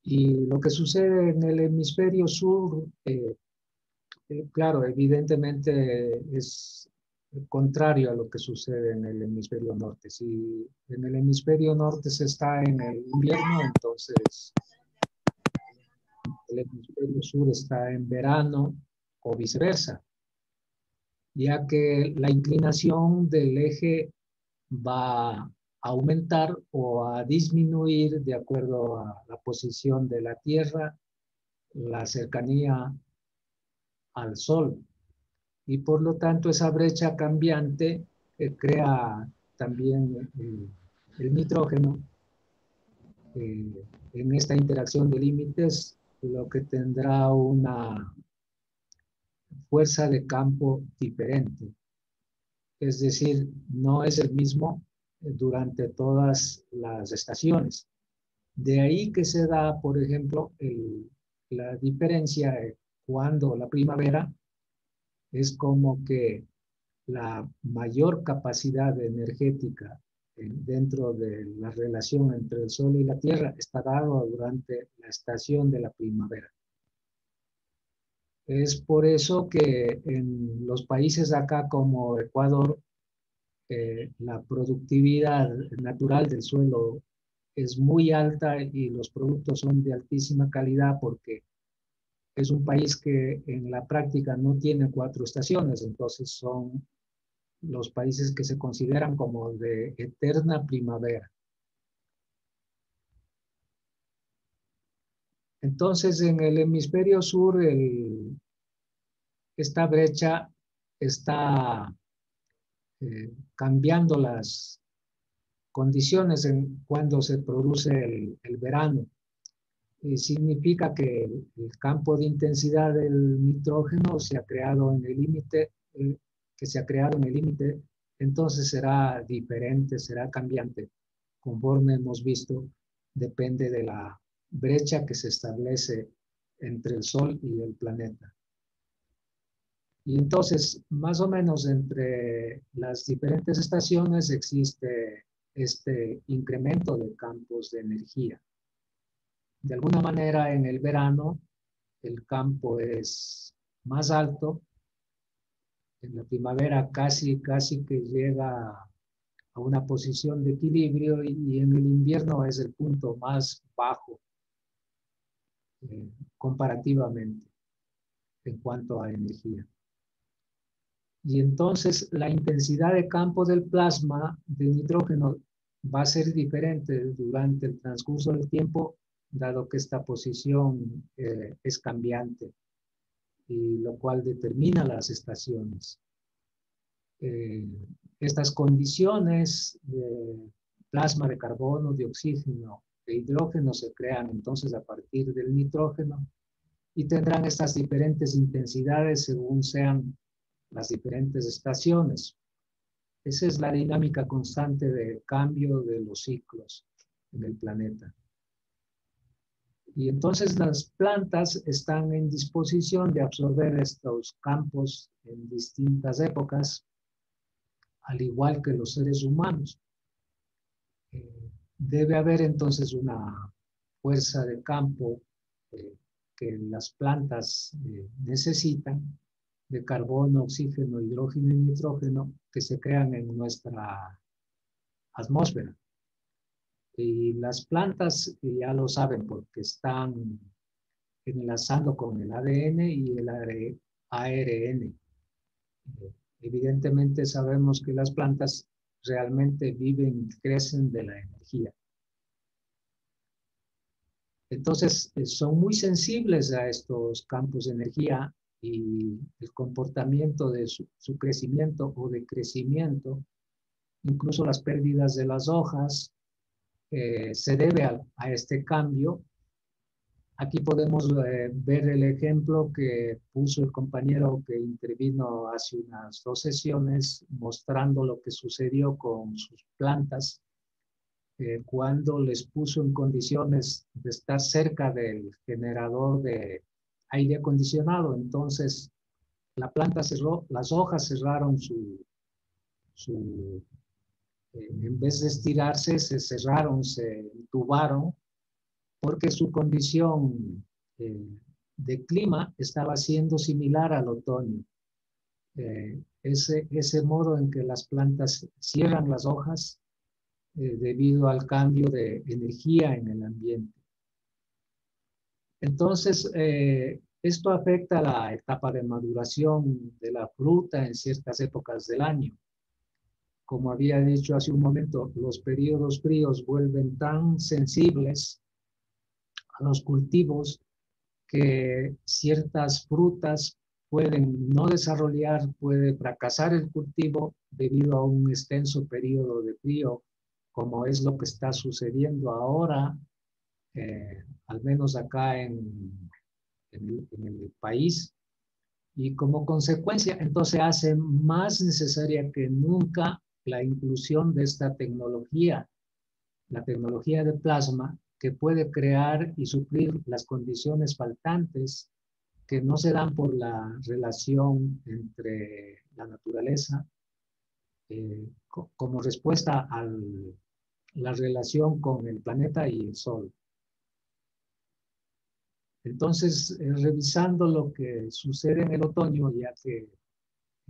Y lo que sucede en el hemisferio sur, claro, evidentemente es contrario a lo que sucede en el hemisferio norte. Si en el hemisferio norte se está en el invierno, entonces el hemisferio sur está en verano o viceversa, ya que la inclinación del eje va a aumentar o a disminuir de acuerdo a la posición de la Tierra, la cercanía al Sol. Y por lo tanto esa brecha cambiante crea también el nitrógeno en esta interacción de límites, lo que tendrá una fuerza de campo diferente. Es decir, no es el mismo durante todas las estaciones. De ahí que se da, por ejemplo, la diferencia cuando la primavera es como que la mayor capacidad energética dentro de la relación entre el Sol y la Tierra está dado durante la estación de la primavera. Es por eso que en los países acá como Ecuador, la productividad natural del suelo es muy alta y los productos son de altísima calidad porque es un país que en la práctica no tiene 4 estaciones, entonces son los países que se consideran como de eterna primavera. Entonces, en el hemisferio sur, esta brecha está cambiando las condiciones en cuando se produce el verano. Significa que el campo de intensidad del nitrógeno se ha creado en el límite, entonces será diferente, será cambiante conforme hemos visto, depende de la brecha que se establece entre el Sol y el planeta. Y entonces, más o menos entre las diferentes estaciones existe este incremento de campos de energía. De alguna manera, en el verano, el campo es más alto. En la primavera casi que llega a una posición de equilibrio y en el invierno es el punto más bajo comparativamente en cuanto a energía. Y entonces la intensidad de campo del plasma de nitrógeno va a ser diferente durante el transcurso del tiempo, dado que esta posición es cambiante, y lo cual determina las estaciones. Estas condiciones de plasma de carbono, de oxígeno, de hidrógeno se crean entonces a partir del nitrógeno y tendrán estas diferentes intensidades según sean las diferentes estaciones. Esa es la dinámica constante de cambio de los ciclos en el planeta. Y entonces las plantas están en disposición de absorber estos campos en distintas épocas, al igual que los seres humanos. Debe haber entonces una fuerza de campo que las plantas necesitan, de carbono, oxígeno, hidrógeno y nitrógeno, que se crean en nuestra atmósfera. Y las plantas ya lo saben porque están enlazando con el ADN y el ARN. Evidentemente sabemos que las plantas realmente viven y crecen de la energía. Entonces, son muy sensibles a estos campos de energía y el comportamiento de su crecimiento o decrecimiento, incluso las pérdidas de las hojas, se debe a este cambio. Aquí podemos ver el ejemplo que puso el compañero que intervino hace unas 2 sesiones, mostrando lo que sucedió con sus plantas cuando les puso en condiciones de estar cerca del generador de aire acondicionado. Entonces, la planta cerró, las hojas cerraron en vez de estirarse, se cerraron, se entubaron, porque su condición de clima estaba siendo similar al otoño. Ese modo en que las plantas cierran las hojas debido al cambio de energía en el ambiente. Entonces, esto afecta la etapa de maduración de la fruta en ciertas épocas del año. Como había dicho hace un momento, los periodos fríos vuelven tan sensibles a los cultivos que ciertas frutas pueden no desarrollar, puede fracasar el cultivo debido a un extenso periodo de frío, como es lo que está sucediendo ahora, al menos acá en el país. Y como consecuencia, entonces hace más necesaria que nunca la inclusión de esta tecnología, la tecnología de plasma, que puede crear y suplir las condiciones faltantes que no se dan por la relación entre la naturaleza como respuesta a la relación con el planeta y el Sol. Entonces, revisando lo que sucede en el otoño, ya que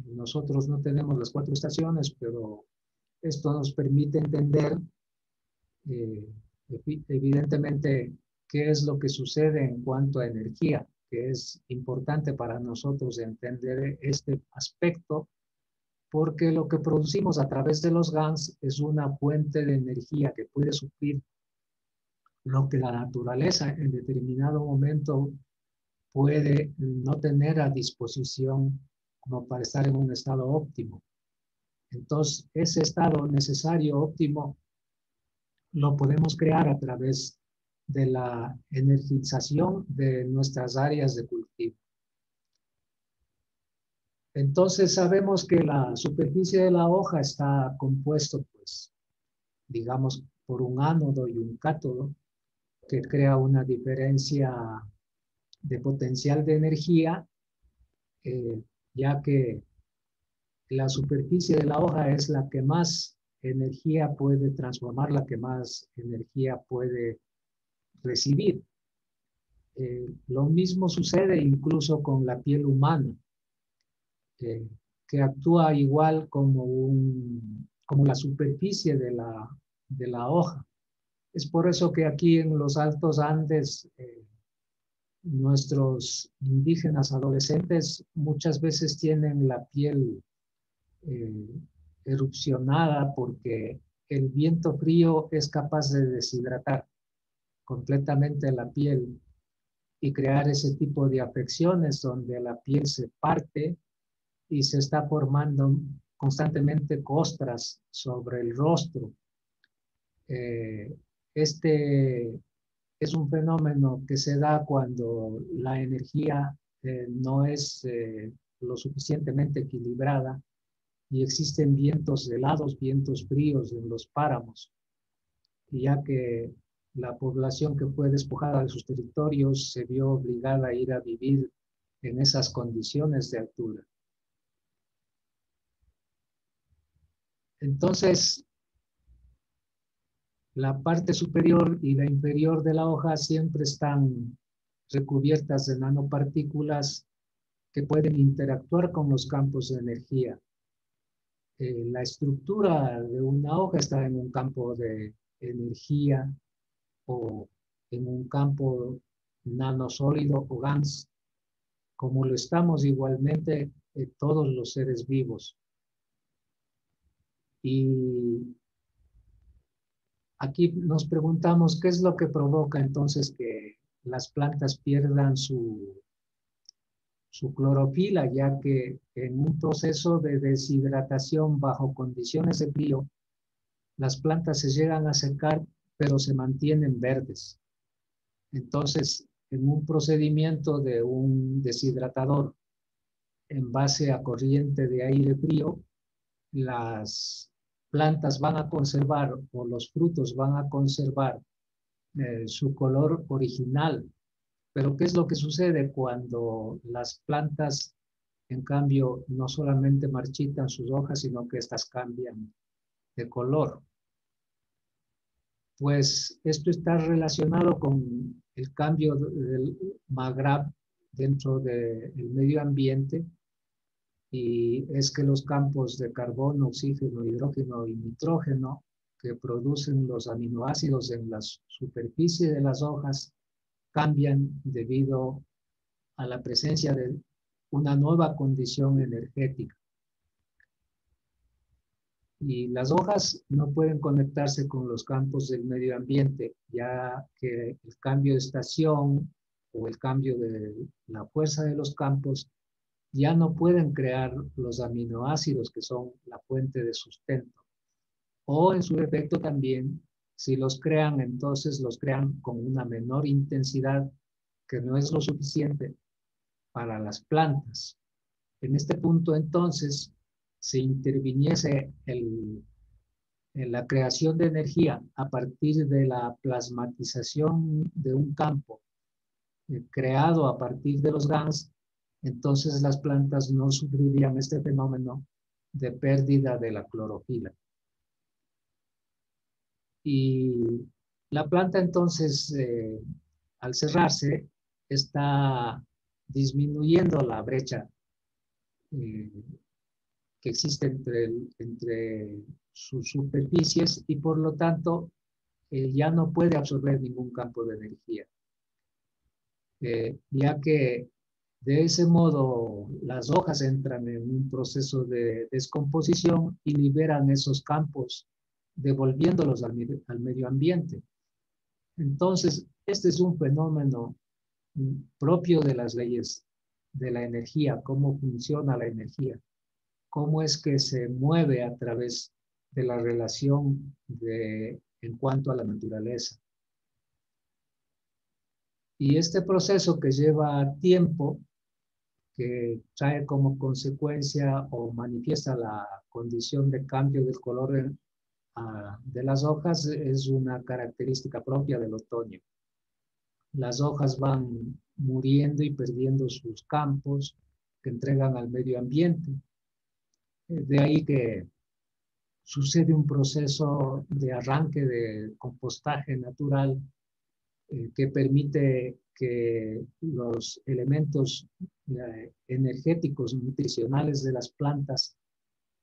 nosotros no tenemos las 4 estaciones, pero esto nos permite entender evidentemente qué es lo que sucede en cuanto a energía, que es importante para nosotros entender este aspecto, porque lo que producimos a través de los GANs es una fuente de energía que puede suplir lo que la naturaleza en determinado momento puede no tener a disposición como para estar en un estado óptimo. Entonces, ese estado necesario, óptimo, lo podemos crear a través de la energización de nuestras áreas de cultivo. Entonces sabemos que la superficie de la hoja está compuesto, pues, digamos, por un ánodo y un cátodo, que crea una diferencia de potencial de energía, ya que la superficie de la hoja es la que más energía puede transformar, la que más energía puede recibir. Lo mismo sucede incluso con la piel humana, que actúa igual como la superficie de la hoja. Es por eso que aquí en los Altos Andes, nuestros indígenas adolescentes muchas veces tienen la piel erupcionada, porque el viento frío es capaz de deshidratar completamente la piel y crear ese tipo de afecciones donde la piel se parte y se está formando constantemente costras sobre el rostro. Este es un fenómeno que se da cuando la energía no es lo suficientemente equilibrada y existen vientos helados, vientos fríos en los páramos, ya que la población que fue despojada de sus territorios se vio obligada a ir a vivir en esas condiciones de altura. Entonces, la parte superior y la inferior de la hoja siempre están recubiertas de nanopartículas que pueden interactuar con los campos de energía. La estructura de una hoja está en un campo de energía o en un campo nanosólido o GANS, como lo estamos igualmente todos los seres vivos. Y aquí nos preguntamos qué es lo que provoca entonces que las plantas pierdan su clorofila, ya que en un proceso de deshidratación bajo condiciones de frío, las plantas se llegan a secar, pero se mantienen verdes. Entonces, en un procedimiento de un deshidratador en base a corriente de aire frío, las plantas van a conservar, o los frutos van a conservar su color original. Pero ¿qué es lo que sucede cuando las plantas, en cambio, no solamente marchitan sus hojas, sino que estas cambian de color? Pues esto está relacionado con el cambio del MAGRAB dentro del medio ambiente, y es que los campos de carbono, oxígeno, hidrógeno y nitrógeno que producen los aminoácidos en la superficie de las hojas cambian debido a la presencia de una nueva condición energética. Y las hojas no pueden conectarse con los campos del medio ambiente, ya que el cambio de estación o el cambio de la fuerza de los campos ya no pueden crear los aminoácidos que son la fuente de sustento. O en su defecto también, si los crean, entonces los crean con una menor intensidad, que no es lo suficiente para las plantas. En este punto, entonces, se interviniese en la creación de energía a partir de la plasmatización de un campo creado a partir de los GANs, entonces las plantas no sufrirían este fenómeno de pérdida de la clorofila. Y la planta entonces, al cerrarse, está disminuyendo la brecha que existe entre sus superficies, y por lo tanto ya no puede absorber ningún campo de energía, ya que de ese modo las hojas entran en un proceso de descomposición y liberan esos campos, devolviéndolos al medio ambiente. Entonces, este es un fenómeno propio de las leyes de la energía, cómo funciona la energía, cómo es que se mueve a través de la relación en cuanto a la naturaleza. Y este proceso que lleva tiempo, que trae como consecuencia o manifiesta la condición de cambio del color de las hojas es una característica propia del otoño. Las hojas van muriendo y perdiendo sus campos que entregan al medio ambiente. De ahí que sucede un proceso de arranque de compostaje natural que permite que los elementos energéticos nutricionales de las plantas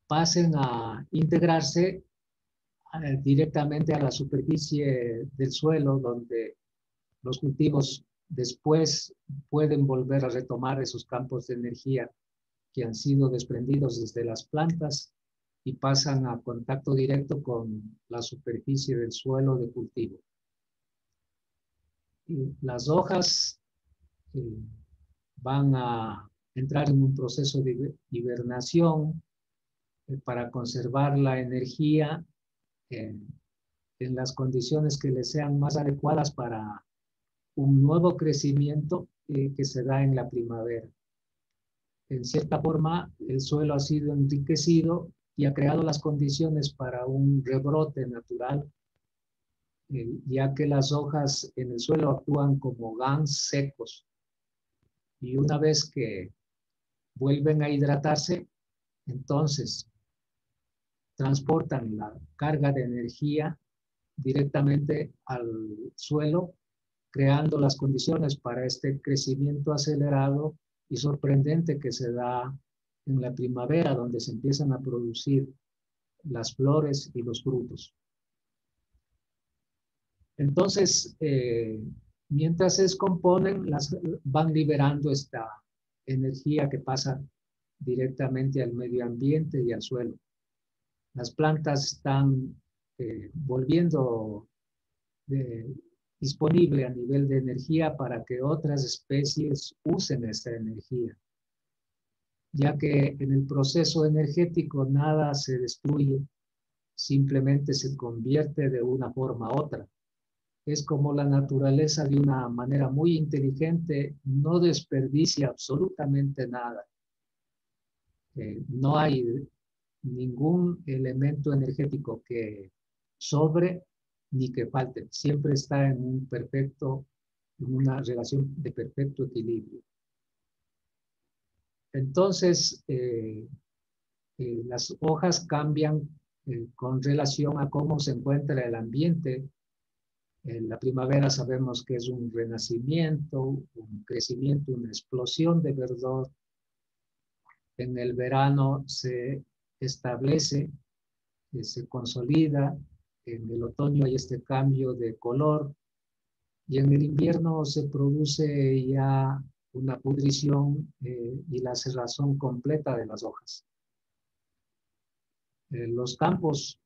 pasen a integrarse directamente a la superficie del suelo, donde los cultivos después pueden volver a retomar esos campos de energía que han sido desprendidos desde las plantas y pasan a contacto directo con la superficie del suelo de cultivo. Y las hojas van a entrar en un proceso de hibernación para conservar la energía en las condiciones que les sean más adecuadas para un nuevo crecimiento que se da en la primavera. En cierta forma, el suelo ha sido enriquecido y ha creado las condiciones para un rebrote natural, ya que las hojas en el suelo actúan como gans secos. Y una vez que vuelven a hidratarse, entonces transportan la carga de energía directamente al suelo, creando las condiciones para este crecimiento acelerado y sorprendente que se da en la primavera, donde se empiezan a producir las flores y los frutos. Entonces, mientras se descomponen, van liberando esta energía que pasa directamente al medio ambiente y al suelo. Las plantas están volviendo disponible a nivel de energía para que otras especies usen esta energía, ya que en el proceso energético nada se destruye, simplemente se convierte de una forma a otra. Es como la naturaleza, de una manera muy inteligente, no desperdicia absolutamente nada. No hay ningún elemento energético que sobre ni que falte. Siempre está en una relación de perfecto equilibrio. Entonces, las hojas cambian con relación a cómo se encuentra el ambiente. En la primavera sabemos que es un renacimiento, un crecimiento, una explosión de verdor. En el verano se establece, se consolida. En el otoño hay este cambio de color y en el invierno se produce ya una pudrición y la cerrazón completa de las hojas. Los campos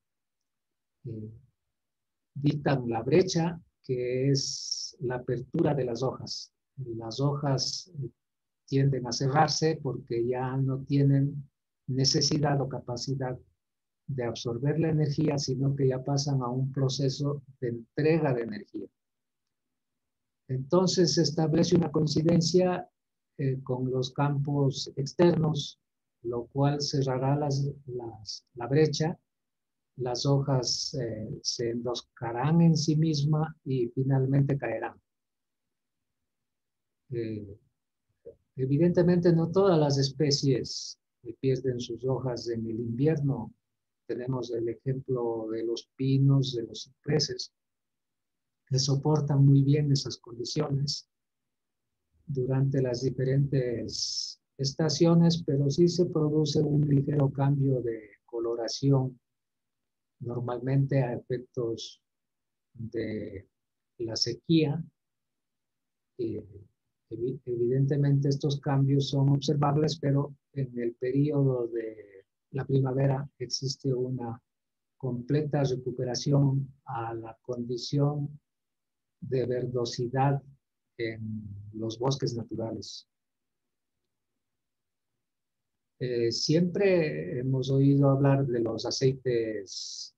dictan la brecha, que es la apertura de las hojas. Las hojas tienden a cerrarse porque ya no tienen necesidad o capacidad de absorber la energía, sino que ya pasan a un proceso de entrega de energía. Entonces se establece una coincidencia con los campos externos, lo cual cerrará la brecha. Las hojas se enroscarán en sí misma y finalmente caerán. Evidentemente no todas las especies pierden sus hojas en el invierno. Tenemos el ejemplo de los pinos, de los cipreses, que soportan muy bien esas condiciones durante las diferentes estaciones, pero sí se produce un ligero cambio de coloración, normalmente a efectos de la sequía. Evidentemente estos cambios son observables, pero en el periodo de la primavera existe una completa recuperación a la condición de verdosidad en los bosques naturales. Siempre hemos oído hablar de los aceites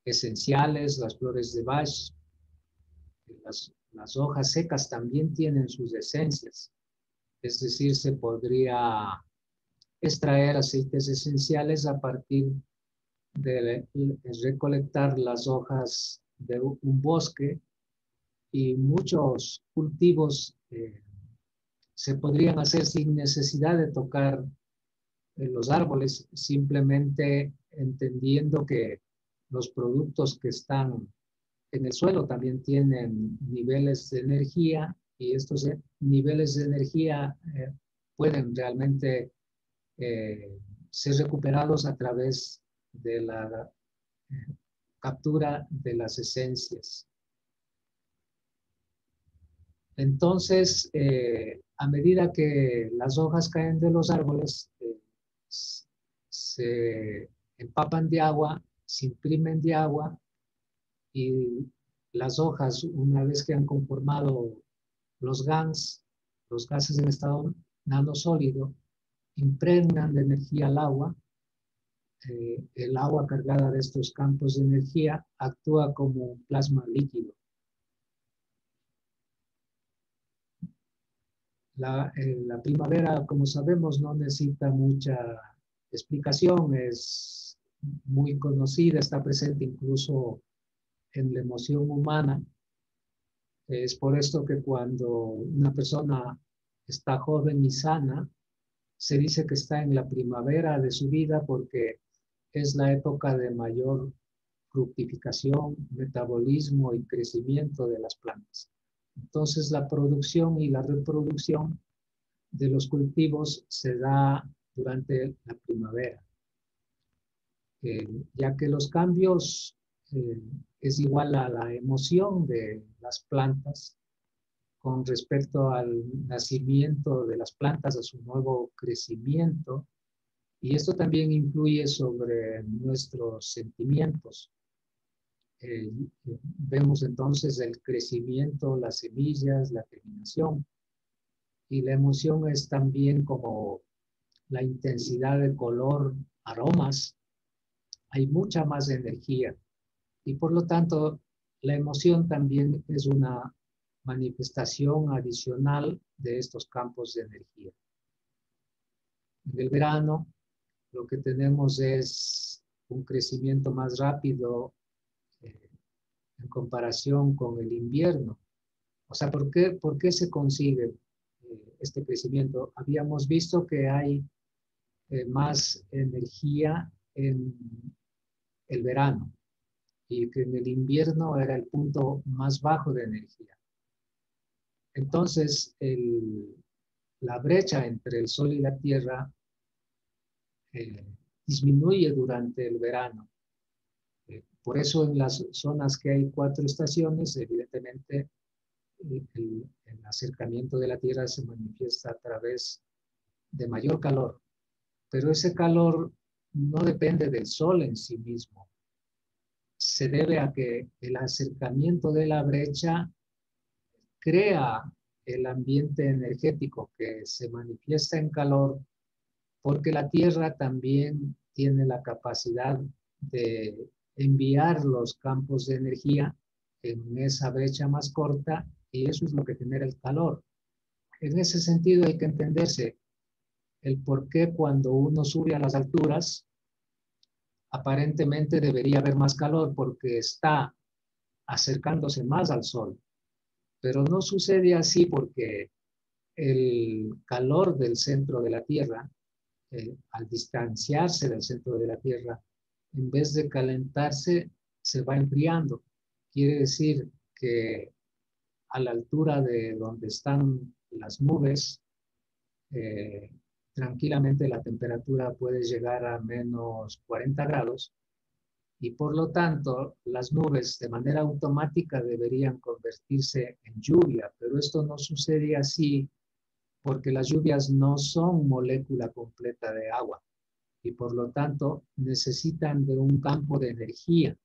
esenciales, las flores de Bach. Las hojas secas también tienen sus esencias. Es decir, se podría extraer aceites esenciales a partir de recolectar las hojas de un bosque, y muchos cultivos se podrían hacer sin necesidad de tocar los árboles, simplemente entendiendo que los productos que están en el suelo también tienen niveles de energía, y estos niveles de energía pueden realmente ser recuperados a través de la captura de las esencias. Entonces, a medida que las hojas caen de los árboles, se empapan de agua, se imprimen de agua, y las hojas, una vez que han conformado los GANs, los gases en estado nanosólido, impregnan de energía al agua. El agua cargada de estos campos de energía actúa como un plasma líquido. La primavera, como sabemos, no necesita mucha explicación, es muy conocida, está presente incluso en la emoción humana. Es por esto que cuando una persona está joven y sana, se dice que está en la primavera de su vida, porque es la época de mayor fructificación, metabolismo y crecimiento de las plantas. Entonces, la producción y la reproducción de los cultivos se da durante la primavera, ya que los cambios es igual a la emoción de las plantas con respecto al nacimiento de las plantas, a su nuevo crecimiento, y esto también influye sobre nuestros sentimientos. Vemos entonces el crecimiento, las semillas, la germinación, y la emoción es también como la intensidad de color, aromas. Hay mucha más energía, y por lo tanto la emoción también es una manifestación adicional de estos campos de energía. En el verano lo que tenemos es un crecimiento más rápido en comparación con el invierno. O sea, ¿por qué se consigue este crecimiento? Habíamos visto que hay más energía en el verano, y que en el invierno era el punto más bajo de energía. Entonces, la brecha entre el Sol y la Tierra disminuye durante el verano. Por eso en las zonas que hay 4 estaciones, evidentemente el acercamiento de la Tierra se manifiesta a través de mayor calor. Pero ese calor no depende del Sol en sí mismo. Se debe a que el acercamiento de la brecha crea el ambiente energético que se manifiesta en calor, porque la Tierra también tiene la capacidad de enviar los campos de energía en esa brecha más corta, y eso es lo que genera el calor. En ese sentido hay que entenderse el por qué cuando uno sube a las alturas aparentemente debería haber más calor, porque está acercándose más al Sol. Pero no sucede así, porque el calor del centro de la Tierra, al distanciarse del centro de la Tierra, en vez de calentarse, se va enfriando. Quiere decir que a la altura de donde están las nubes, tranquilamente la temperatura puede llegar a menos 40 grados, y por lo tanto las nubes de manera automática deberían convertirse en lluvia, pero esto no sucede así, porque las lluvias no son molécula completa de agua, y por lo tanto necesitan de un campo de energía,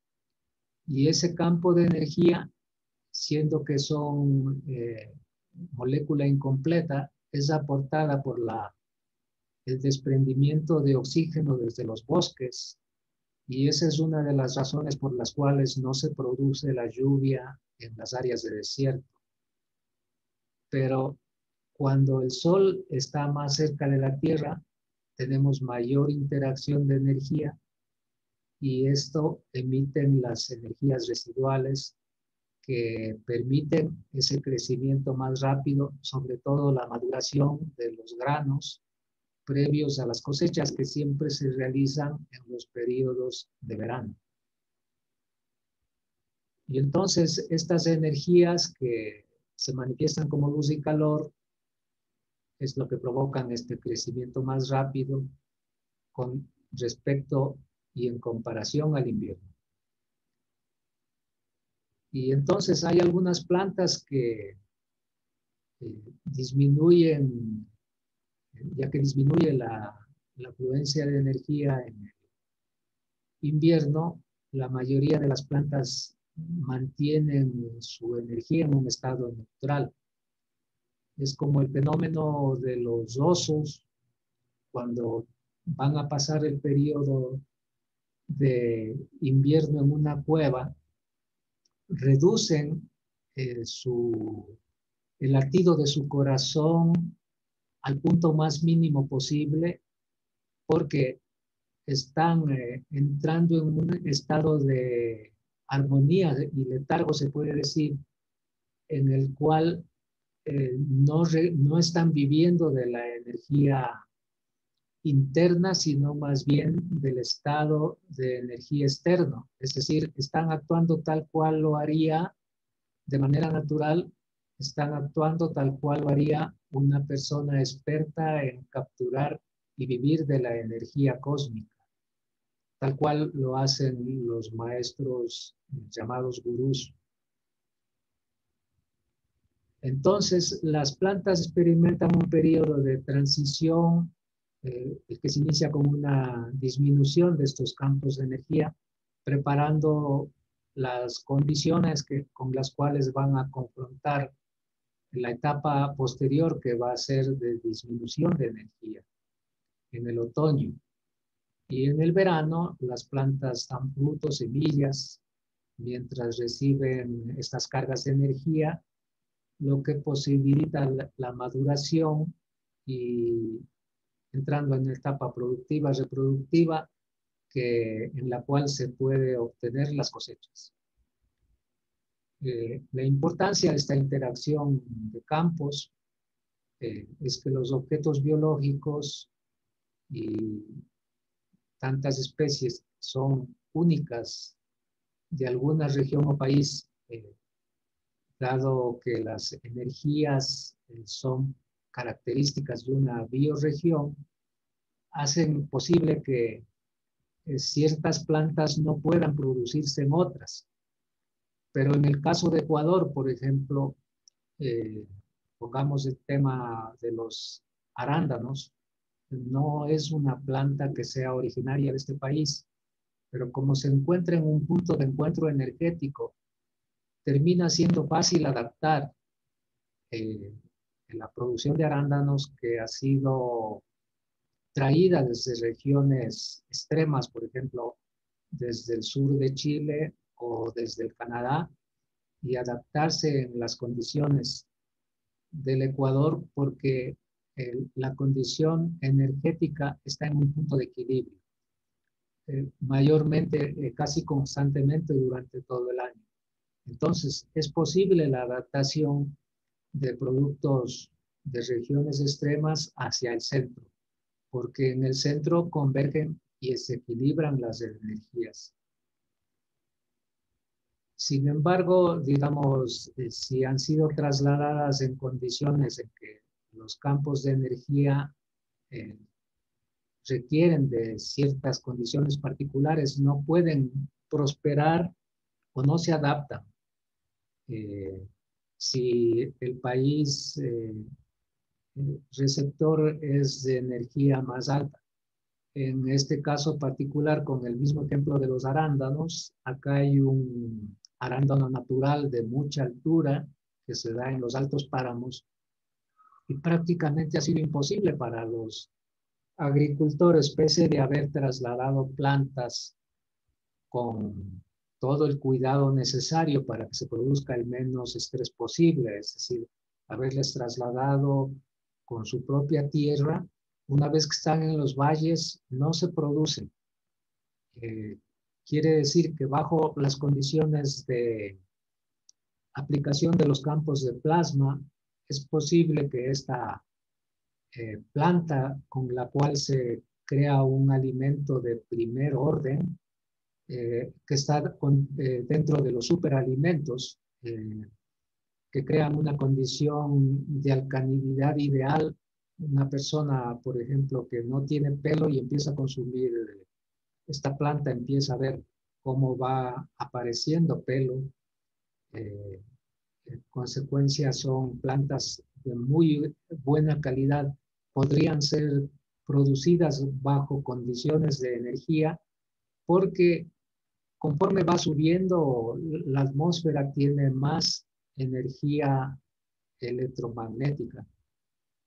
y ese campo de energía, siendo que son molécula incompleta, es aportada por el desprendimiento de oxígeno desde los bosques, y esa es una de las razones por las cuales no se produce la lluvia en las áreas de desierto. Pero cuando el Sol está más cerca de la Tierra, tenemos mayor interacción de energía, y esto emiten las energías residuales que permiten ese crecimiento más rápido, sobre todo la maduración de los granos previos a las cosechas que siempre se realizan en los periodos de verano. Y entonces estas energías que se manifiestan como luz y calor es lo que provocan este crecimiento más rápido con respecto y en comparación al invierno. Y entonces hay algunas plantas que disminuyen, ya que disminuye la afluencia de energía en el invierno, la mayoría de las plantas mantienen su energía en un estado neutral. Es como el fenómeno de los osos cuando van a pasar el periodo de invierno en una cueva, reducen el latido de su corazón al punto más mínimo posible porque están entrando en un estado de armonía y letargo, se puede decir, en el cual no están viviendo de la energía interna, sino más bien del estado de energía externo. Es decir, están actuando tal cual lo haría de manera natural, están actuando tal cual lo haría una persona experta en capturar y vivir de la energía cósmica, tal cual lo hacen los maestros llamados gurús. Entonces, las plantas experimentan un periodo de transición que se inicia con una disminución de estos campos de energía, preparando las condiciones con las cuales van a confrontar la etapa posterior que va a ser de disminución de energía en el otoño. Y en el verano las plantas dan frutos, semillas, mientras reciben estas cargas de energía, lo que posibilita la maduración y entrando en la etapa productiva, reproductiva, en la cual se puede obtener las cosechas. La importancia de esta interacción de campos es que los objetos biológicos y tantas especies son únicas de alguna región o país, dado que las energías son características de una bioregión, hacen posible que ciertas plantas no puedan producirse en otras. Pero en el caso de Ecuador, por ejemplo, pongamos el tema de los arándanos, no es una planta que sea originaria de este país, pero como se encuentra en un punto de encuentro energético, termina siendo fácil adaptar la producción de arándanos que ha sido traída desde regiones extremas, por ejemplo, desde el sur de Chile o desde el Canadá, y adaptarse en las condiciones del Ecuador porque la condición energética está en un punto de equilibrio, mayormente, casi constantemente durante todo el año. Entonces, es posible la adaptación de productos de regiones extremas hacia el centro, porque en el centro convergen y se equilibran las energías. Sin embargo, digamos, si han sido trasladadas en condiciones en que los campos de energía requieren de ciertas condiciones particulares, no pueden prosperar o no se adaptan. Si el país receptor es de energía más alta, en este caso particular, con el mismo ejemplo de los arándanos, acá hay un arándano natural de mucha altura que se da en los altos páramos y prácticamente ha sido imposible para los agricultores, pese de haber trasladado plantas con todo el cuidado necesario para que se produzca el menos estrés posible, es decir, haberles trasladado con su propia tierra. Una vez que están en los valles, no se producen. Quiere decir que bajo las condiciones de aplicación de los campos de plasma, es posible que esta planta con la cual se crea un alimento de primer orden, que está dentro de los superalimentos, que crean una condición de alcalinidad ideal. Una persona, por ejemplo, que no tiene pelo y empieza a consumir esta planta, empieza a ver cómo va apareciendo pelo. En consecuencia, son plantas de muy buena calidad. Podrían ser producidas bajo condiciones de energía porque conforme va subiendo, la atmósfera tiene más energía electromagnética,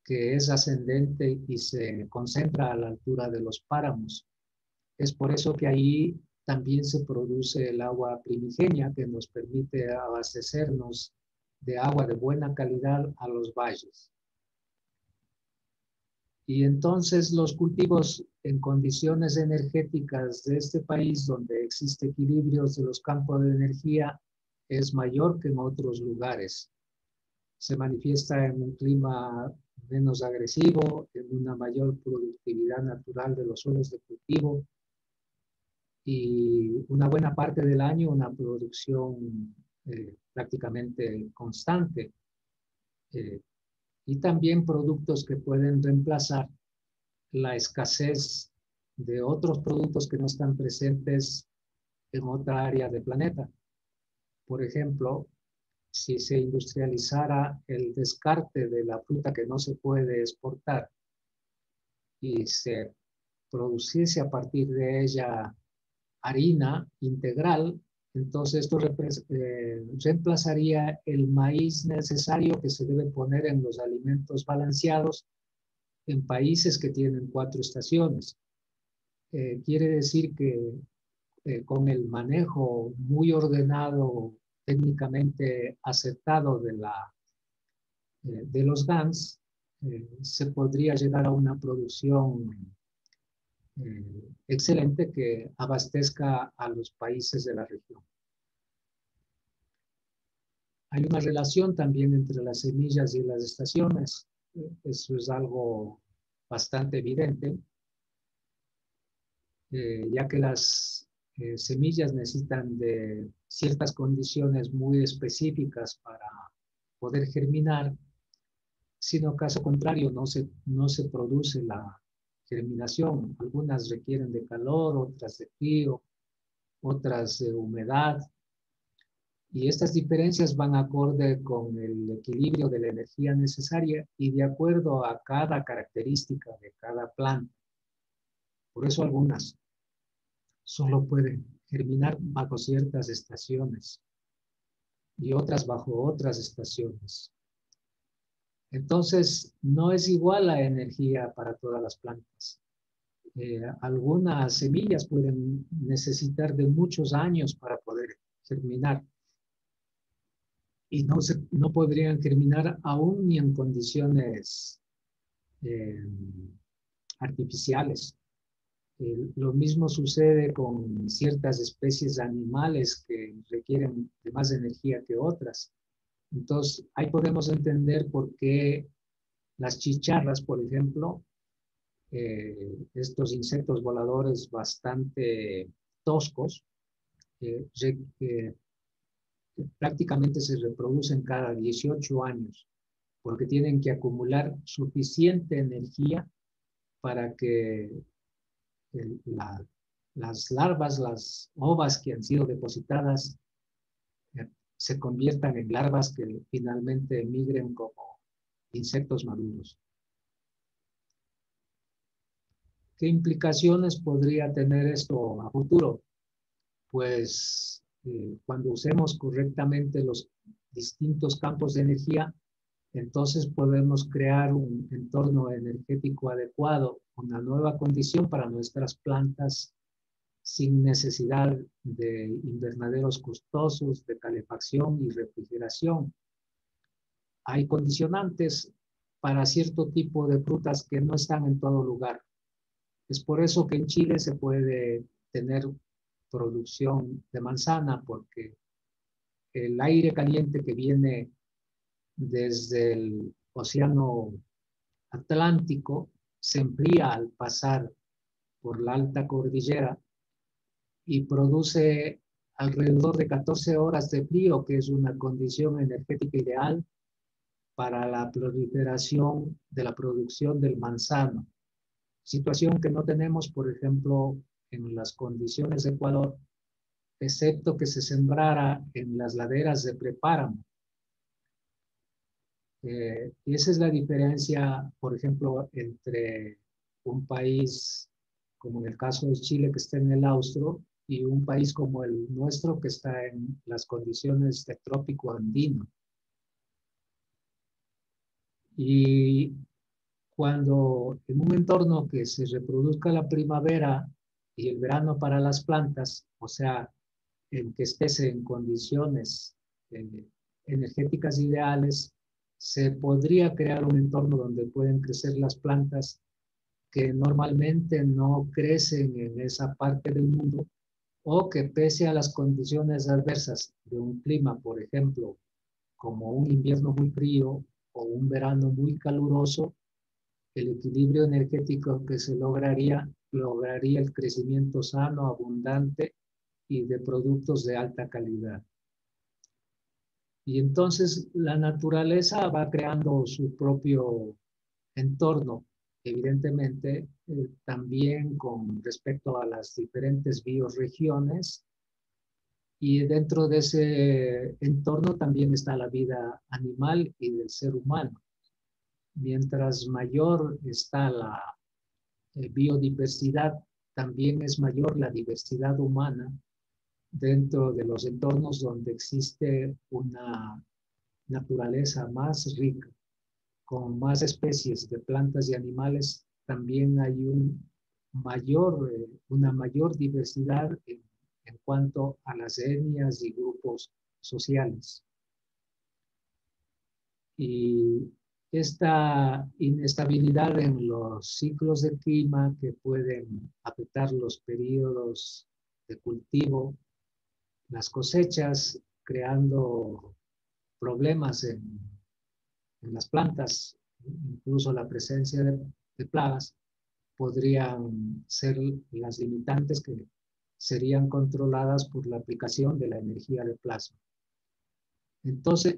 que es ascendente y se concentra a la altura de los páramos. Es por eso que ahí también se produce el agua primigenia, que nos permite abastecernos de agua de buena calidad a los valles. Y entonces los cultivos en condiciones energéticas de este país, donde existe equilibrios de los campos de energía, es mayor que en otros lugares. Se manifiesta en un clima menos agresivo, en una mayor productividad natural de los suelos de cultivo y una buena parte del año una producción prácticamente constante. Y también productos que pueden reemplazar la escasez de otros productos que no están presentes en otra área del planeta. Por ejemplo, si se industrializara el descarte de la fruta que no se puede exportar y se produciese a partir de ella harina integral, entonces esto reemplazaría el maíz necesario que se debe poner en los alimentos balanceados en países que tienen 4 estaciones. Quiere decir que con el manejo muy ordenado, técnicamente aceptado de los GANs, se podría llegar a una producción excelente que abastezca a los países de la región. Hay una relación también entre las semillas y las estaciones. Eso es algo bastante evidente, ya que las semillas necesitan de ciertas condiciones muy específicas para poder germinar. Sino caso contrario, no se produce la germinación. Algunas requieren de calor, otras de frío, otras de humedad. Y estas diferencias van acorde con el equilibrio de la energía necesaria y de acuerdo a cada característica de cada planta. Por eso algunas solo pueden germinar bajo ciertas estaciones y otras bajo otras estaciones. Entonces, no es igual la energía para todas las plantas. Algunas semillas pueden necesitar de muchos años para poder germinar. Y no podrían germinar aún ni en condiciones artificiales. Lo mismo sucede con ciertas especies animales que requieren de más energía que otras. Entonces, ahí podemos entender por qué las chicharras, por ejemplo, estos insectos voladores bastante toscos, prácticamente se reproducen cada 18 años, porque tienen que acumular suficiente energía para que las larvas, las ovas que han sido depositadas, se conviertan en larvas que finalmente migren como insectos maduros. ¿Qué implicaciones podría tener esto a futuro? Pues cuando usemos correctamente los distintos campos de energía, entonces podemos crear un entorno energético adecuado, una nueva condición para nuestras plantas sin necesidad de invernaderos costosos, de calefacción y refrigeración. Hay condicionantes para cierto tipo de frutas que no están en todo lugar. Es por eso que en Chile se puede tener producción de manzana, porque el aire caliente que viene desde el océano Atlántico se enfría al pasar por la alta cordillera y produce alrededor de 14 horas de frío, que es una condición energética ideal para la proliferación de la producción del manzano. Situación que no tenemos, por ejemplo, en las condiciones de Ecuador, excepto que se sembrara en las laderas de prepáramo. Y esa es la diferencia, por ejemplo, entre un país como en el caso de Chile, que está en el austro, y un país como el nuestro, que está en las condiciones de trópico andino. Y cuando en un entorno que se reproduzca la primavera y el verano para las plantas, o sea, en que estés en condiciones energéticas ideales, se podría crear un entorno donde pueden crecer las plantas que normalmente no crecen en esa parte del mundo, o que pese a las condiciones adversas de un clima, por ejemplo, como un invierno muy frío o un verano muy caluroso, el equilibrio energético que se lograría el crecimiento sano, abundante y de productos de alta calidad. Y entonces la naturaleza va creando su propio entorno, evidentemente también con respecto a las diferentes bioregiones, y dentro de ese entorno también está la vida animal y del ser humano. Mientras mayor está la biodiversidad, también es mayor la diversidad humana dentro de los entornos donde existe una naturaleza más rica, con más especies de plantas y animales. También hay una mayor diversidad en cuanto a las etnias y grupos sociales. Y esta inestabilidad en los ciclos de clima que pueden afectar los periodos de cultivo, las cosechas, creando problemas en las plantas, incluso la presencia de plagas, podrían ser las limitantes que serían controladas por la aplicación de la energía de plasma. Entonces,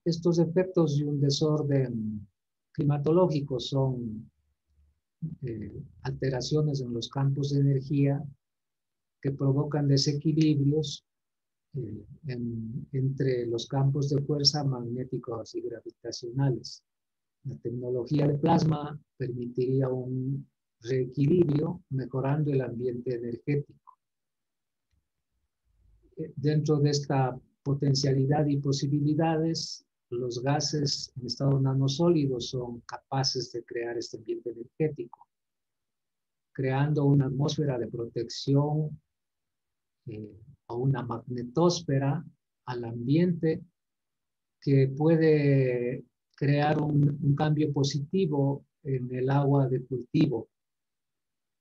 estos efectos de un desorden climatológico son alteraciones en los campos de energía que provocan desequilibrios entre los campos de fuerza magnéticos y gravitacionales. La tecnología de plasma permitiría un reequilibrio, mejorando el ambiente energético. Dentro de esta potencialidad y posibilidades, los gases en estado nanosólido son capaces de crear este ambiente energético, creando una atmósfera de protección o una magnetosfera al ambiente que puede crear un cambio positivo en el agua de cultivo,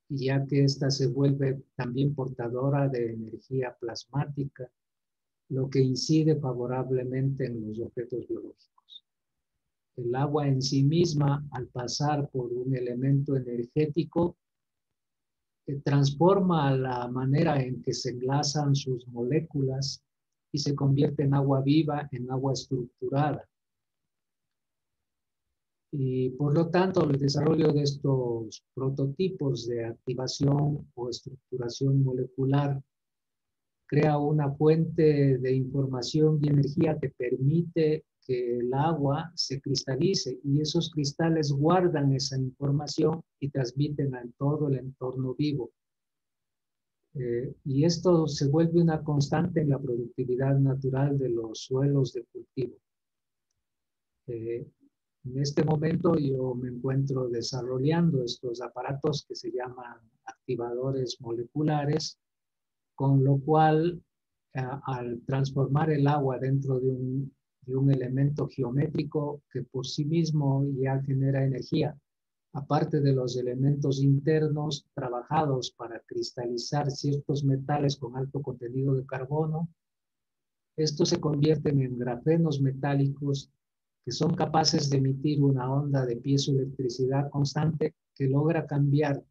ya que ésta se vuelve también portadora de energía plasmática, lo que incide favorablemente en los objetos biológicos. El agua en sí misma, al pasar por un elemento energético, transforma la manera en que se enlazan sus moléculas y se convierte en agua viva, en agua estructurada. Y por lo tanto, el desarrollo de estos prototipos de activación o estructuración molecular crea una fuente de información y energía que permite que el agua se cristalice, y esos cristales guardan esa información y transmiten a todo el entorno vivo. Y esto se vuelve una constante en la productividad natural de los suelos de cultivo. En este momento yo me encuentro desarrollando estos aparatos que se llaman activadores moleculares, con lo cual al transformar el agua dentro de un elemento geométrico que por sí mismo ya genera energía, aparte de los elementos internos trabajados para cristalizar ciertos metales con alto contenido de carbono, estos se convierten en grafenos metálicos que son capaces de emitir una onda de piezoelectricidad constante que logra cambiar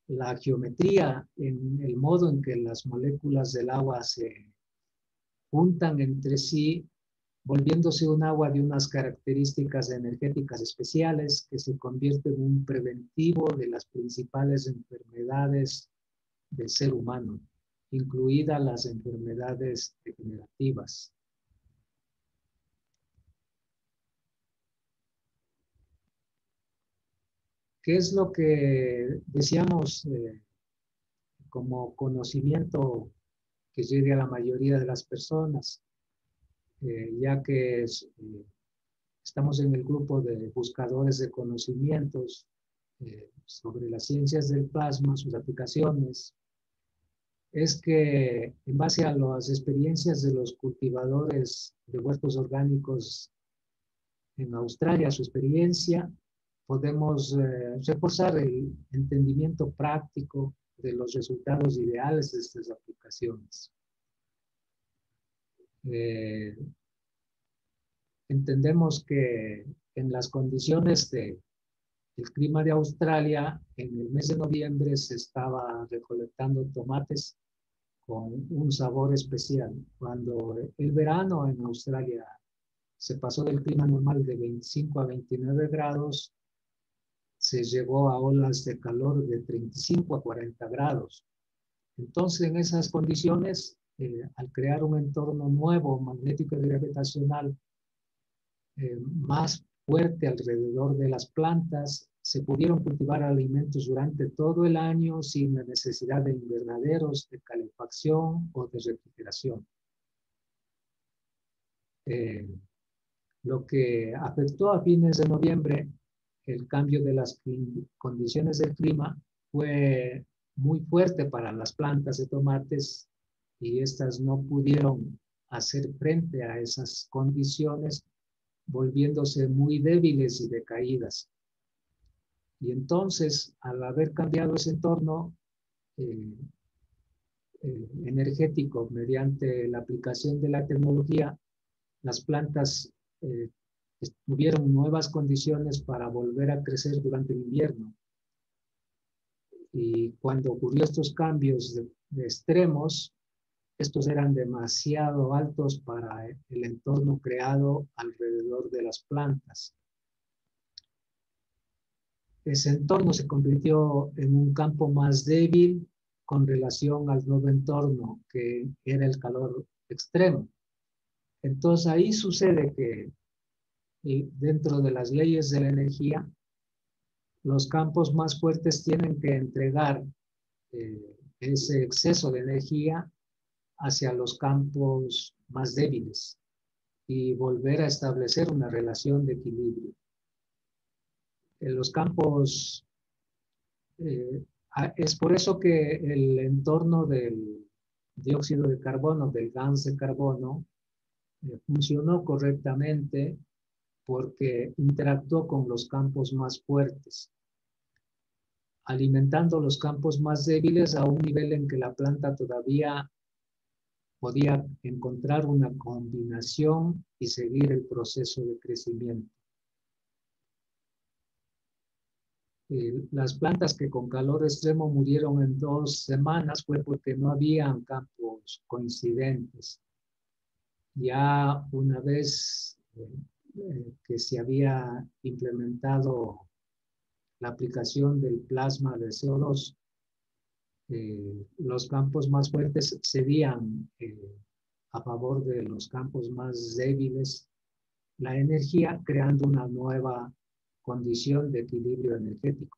la geometría en el modo en que las moléculas del agua se juntan entre sí, volviéndose un agua de unas características energéticas especiales que se convierte en un preventivo de las principales enfermedades del ser humano, incluidas las enfermedades degenerativas. ¿Qué es lo que decíamos como conocimiento que llegue a la mayoría de las personas? Ya que estamos en el grupo de buscadores de conocimientos sobre las ciencias del plasma, sus aplicaciones, es que en base a las experiencias de los cultivadores de huertos orgánicos en Australia, su experiencia, podemos reforzar el entendimiento práctico de los resultados ideales de estas aplicaciones. Entendemos que en las condiciones del clima de Australia, en el mes de noviembre se estaba recolectando tomates con un sabor especial. Cuando el verano en Australia se pasó del clima normal de 25 a 29 grados, se llegó a olas de calor de 35 a 40 grados. Entonces, en esas condiciones, al crear un entorno nuevo, magnético y gravitacional, más fuerte alrededor de las plantas, se pudieron cultivar alimentos durante todo el año sin la necesidad de invernaderos, de calefacción o de refrigeración. Lo que afectó a fines de noviembre el cambio de las condiciones del clima fue muy fuerte para las plantas de tomates y estas no pudieron hacer frente a esas condiciones, volviéndose muy débiles y decaídas. Y entonces, al haber cambiado ese entorno energético mediante la aplicación de la tecnología, las plantas tuvieron nuevas condiciones para volver a crecer durante el invierno. Y cuando ocurrió estos cambios de extremos, estos eran demasiado altos para el entorno creado alrededor de las plantas. Ese entorno se convirtió en un campo más débil con relación al nuevo entorno, que era el calor extremo. Entonces ahí sucede que dentro de las leyes de la energía, los campos más fuertes tienen que entregar ese exceso de energía hacia los campos más débiles y volver a establecer una relación de equilibrio. En los campos, es por eso que el entorno del dióxido de carbono, del gas de carbono, funcionó correctamente porque interactuó con los campos más fuertes, alimentando los campos más débiles a un nivel en que la planta todavía podía encontrar una combinación y seguir el proceso de crecimiento. Las plantas que con calor extremo murieron en 2 semanas fue porque no habían campos coincidentes. Ya una vez que se había implementado la aplicación del plasma de CO2, los campos más fuertes cedían a favor de los campos más débiles la energía, creando una nueva condición de equilibrio energético.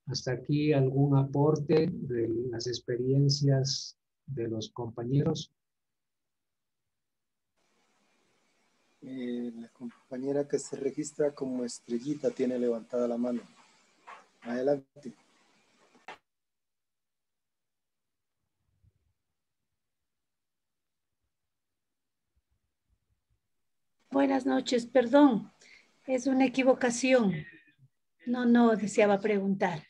Hasta aquí algún aporte de las experiencias de los compañeros. La compañera que se registra como Estrellita tiene levantada la mano. Adelante. Buenas noches, perdón. Es una equivocación. No deseaba preguntar.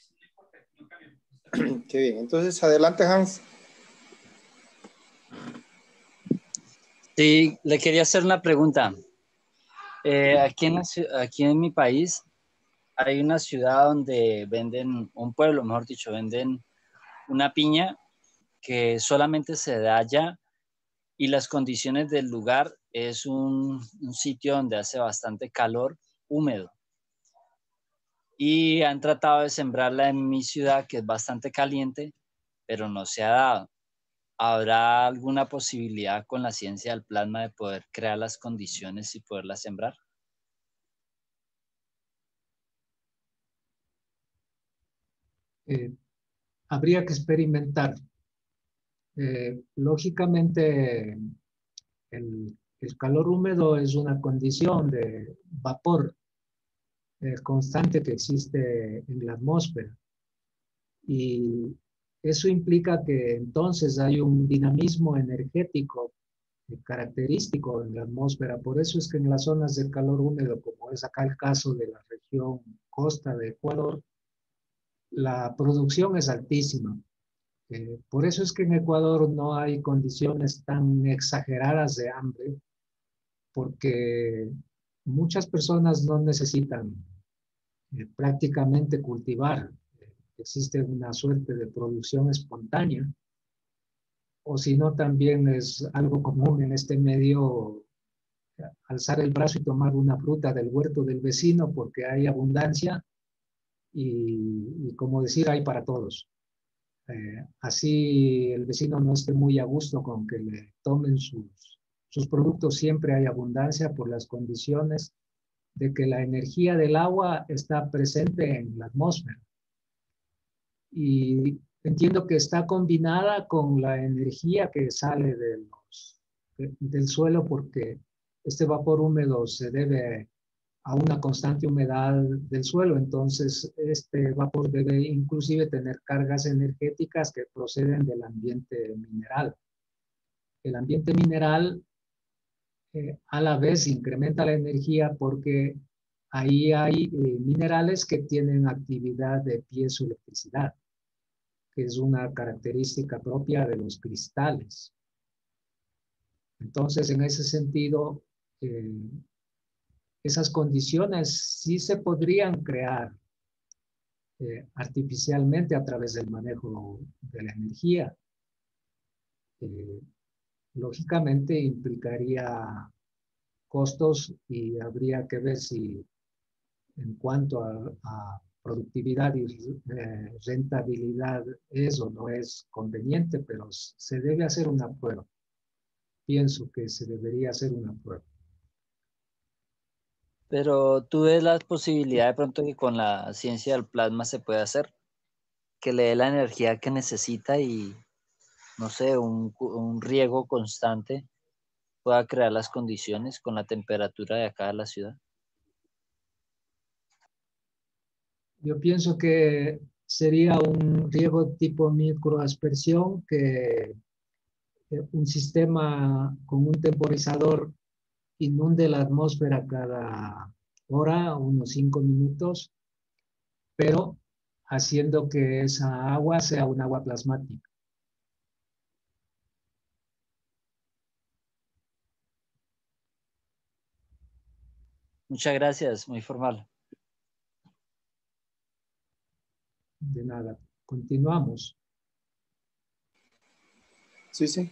Qué bien. Entonces, adelante, Hans. Sí, le quería hacer una pregunta. Aquí en mi país hay una ciudad donde venden, un pueblo, mejor dicho, venden una piña que solamente se da allá y las condiciones del lugar es un sitio donde hace bastante calor, húmedo. Y han tratado de sembrarla en mi ciudad, que es bastante caliente, pero no se ha dado. ¿Habrá alguna posibilidad con la ciencia del plasma de poder crear las condiciones y poderla sembrar? Habría que experimentar. Lógicamente, el calor húmedo es una condición de vapor constante que existe en la atmósfera. Y eso implica que entonces hay un dinamismo energético característico en la atmósfera. Por eso es que en las zonas de calor húmedo, como es acá el caso de la región costa de Ecuador, la producción es altísima. Por eso es que en Ecuador no hay condiciones tan exageradas de hambre, porque muchas personas no necesitan prácticamente cultivar. Existe una suerte de producción espontánea, o si no, también es algo común en este medio alzar el brazo y tomar una fruta del huerto del vecino porque hay abundancia y como decir, hay para todos. Así el vecino no esté muy a gusto con que le tomen sus productos, siempre hay abundancia por las condiciones de que la energía del agua está presente en la atmósfera. Y entiendo que está combinada con la energía que sale del suelo, porque este vapor húmedo se debe a una constante humedad del suelo. Entonces, este vapor debe inclusive tener cargas energéticas que proceden del ambiente mineral. El ambiente mineral a la vez incrementa la energía porque ahí hay minerales que tienen actividad de piezoelectricidad, que es una característica propia de los cristales. Entonces, en ese sentido, esas condiciones sí se podrían crear artificialmente a través del manejo de la energía. Lógicamente implicaría costos y habría que ver si en cuanto a productividad y rentabilidad es o no es conveniente, pero se debe hacer una prueba. Pienso que se debería hacer una prueba. Pero tú ves la posibilidad de pronto que con la ciencia del plasma se pueda hacer, que le dé la energía que necesita y, no sé, un riego constante pueda crear las condiciones con la temperatura de acá de la ciudad. Yo pienso que sería un riego tipo microaspersión, que un sistema con un temporizador inunde la atmósfera cada hora, unos 5 minutos, pero haciendo que esa agua sea un agua plasmática. Muchas gracias, muy formal. De nada. Continuamos. Sí, sí.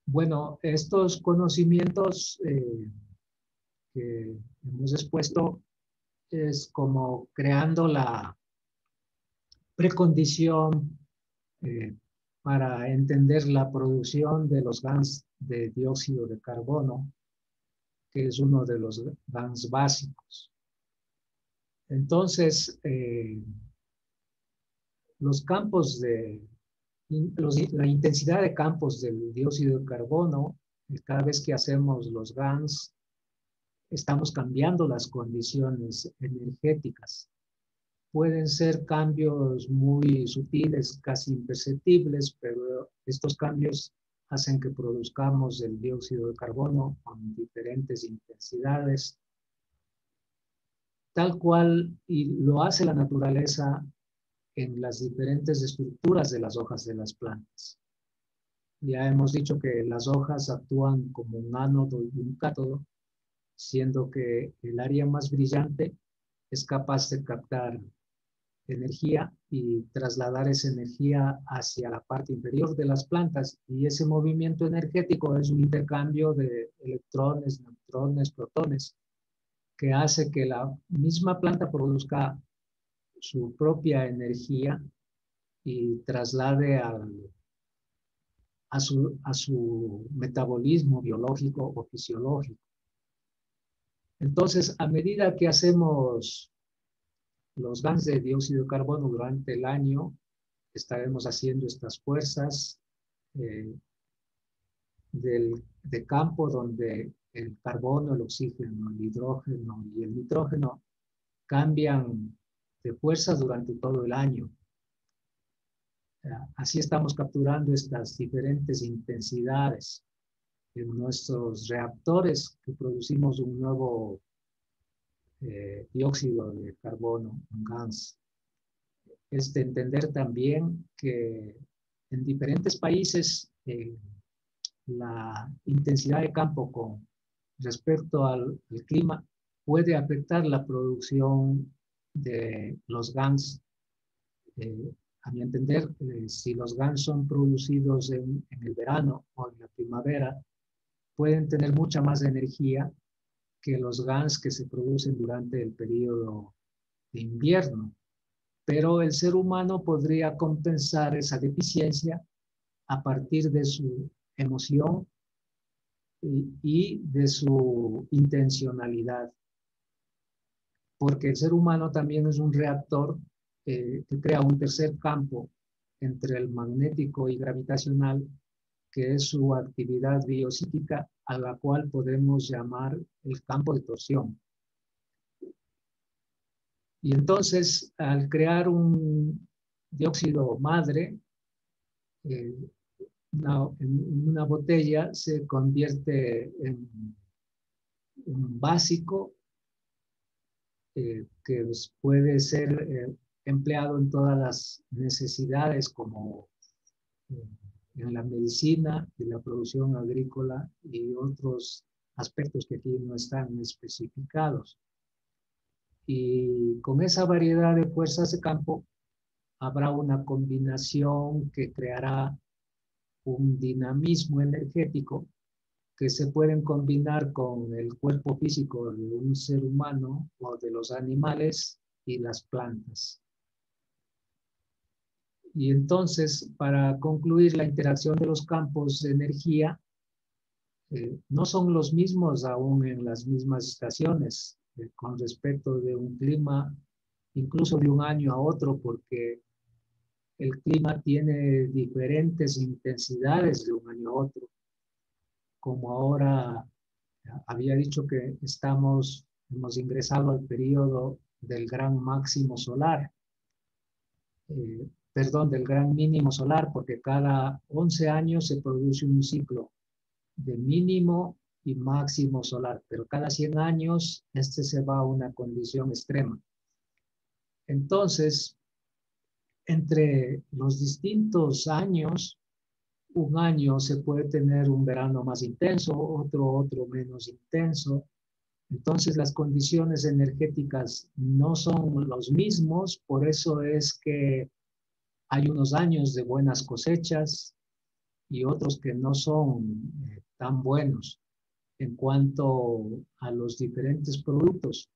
Bueno, estos conocimientos que hemos expuesto es como creando la precondición para entender la producción de los GANs de dióxido de carbono, que es uno de los GANs básicos. Entonces, los campos la intensidad de campos del dióxido de carbono, cada vez que hacemos los GANs, estamos cambiando las condiciones energéticas. Pueden ser cambios muy sutiles, casi imperceptibles, pero estos cambios hacen que produzcamos el dióxido de carbono con diferentes intensidades, tal cual y lo hace la naturaleza en las diferentes estructuras de las hojas de las plantas. Ya hemos dicho que las hojas actúan como un ánodo y un cátodo, siendo que el área más brillante es capaz de captar energía y trasladar esa energía hacia la parte inferior de las plantas, y ese movimiento energético es un intercambio de electrones, neutrones, protones, que hace que la misma planta produzca su propia energía y traslade a su metabolismo biológico o fisiológico. Entonces, a medida que hacemos los GANs de dióxido de carbono durante el año, estaremos haciendo estas fuerzas de campo donde el carbono, el oxígeno, el hidrógeno y el nitrógeno cambian de fuerza durante todo el año. Así estamos capturando estas diferentes intensidades en nuestros reactores que producimos un nuevo dióxido de carbono, un GANs. Es de entender también que en diferentes países la intensidad de campo con respecto al clima puede afectar la producción de los GANs. A mi entender, si los GANs son producidos en el verano o en la primavera, pueden tener mucha más energía que los GANs que se producen durante el periodo de invierno. Pero el ser humano podría compensar esa deficiencia a partir de su emoción y de su intencionalidad. Porque el ser humano también es un reactor que crea un tercer campo entre el magnético y gravitacional, que es su actividad biopsíquica, a la cual podemos llamar el campo de torsión. Y entonces, al crear un dióxido madre, en una botella se convierte en un básico que puede ser empleado en todas las necesidades, como en la medicina y la producción agrícola y otros aspectos que aquí no están especificados. Y con esa variedad de fuerzas de campo habrá una combinación que creará un dinamismo energético que se pueden combinar con el cuerpo físico de un ser humano o de los animales y las plantas. Y entonces, para concluir, la interacción de los campos de energía no son los mismos aún en las mismas estaciones con respecto de un clima, incluso de un año a otro, porque el clima tiene diferentes intensidades de un año a otro. Como ahora había dicho que hemos ingresado al periodo del gran máximo solar, del gran mínimo solar, porque cada 11 años se produce un ciclo de mínimo y máximo solar, pero cada 100 años se va a una condición extrema. Entonces, entre los distintos años, un año se puede tener un verano más intenso, otro menos intenso. Entonces las condiciones energéticas no son los mismos, por eso es que hay unos años de buenas cosechas y otros que no son tan buenos en cuanto a los diferentes productos.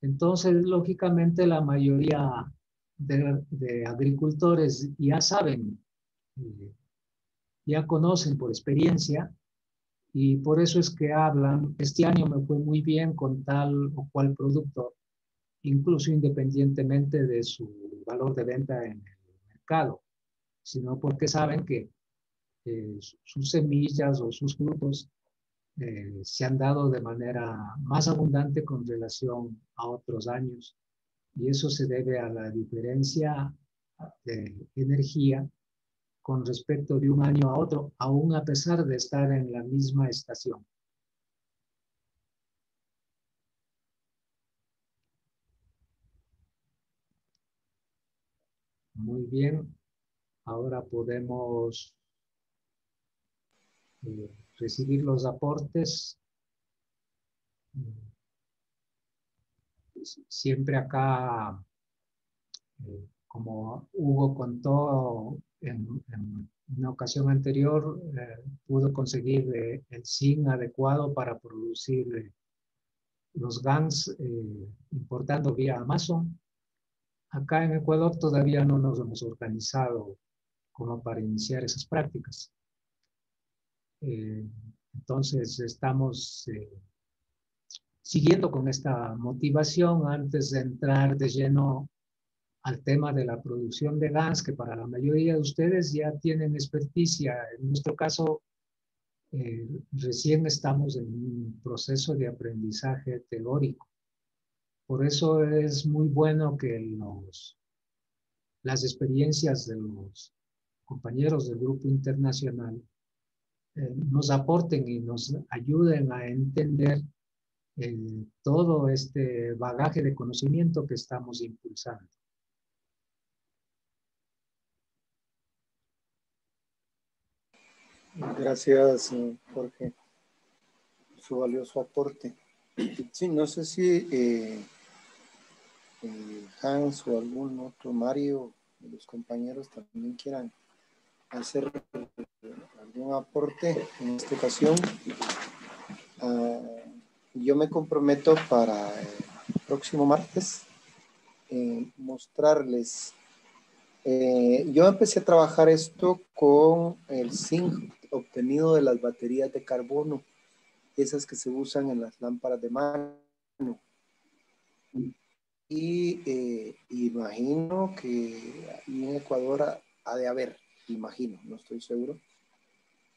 Entonces, lógicamente, la mayoría de agricultores ya saben, ya conocen por experiencia, y por eso es que hablan, este año me fue muy bien con tal o cual producto, incluso independientemente de su valor de venta en el mercado, sino porque saben que sus semillas o sus frutos se han dado de manera más abundante con relación a otros años. Y eso se debe a la diferencia de energía con respecto de un año a otro, aún a pesar de estar en la misma estación. Muy bien, ahora podemos recibir los aportes. Siempre acá, como Hugo contó en una ocasión anterior, pudo conseguir el zinc adecuado para producir los GANs importando vía Amazon. Acá en Ecuador todavía no nos hemos organizado como para iniciar esas prácticas. Entonces estamos siguiendo con esta motivación antes de entrar de lleno al tema de la producción de GANs, que para la mayoría de ustedes ya tienen experticia. En nuestro caso, recién estamos en un proceso de aprendizaje teórico. Por eso es muy bueno que las experiencias de los compañeros del grupo internacional nos aporten y nos ayuden a entender todo este bagaje de conocimiento que estamos impulsando. Gracias, Jorge, por su valioso aporte. Sí, no sé si Hans o algún otro, Mario, de los compañeros también quieran hacer algún aporte en esta ocasión. Yo me comprometo para el próximo martes mostrarles. Yo empecé a trabajar esto con el zinc obtenido de las baterías de carbono, esas que se usan en las lámparas de mano. Y imagino que ahí en Ecuador ha de haber, imagino, no estoy seguro.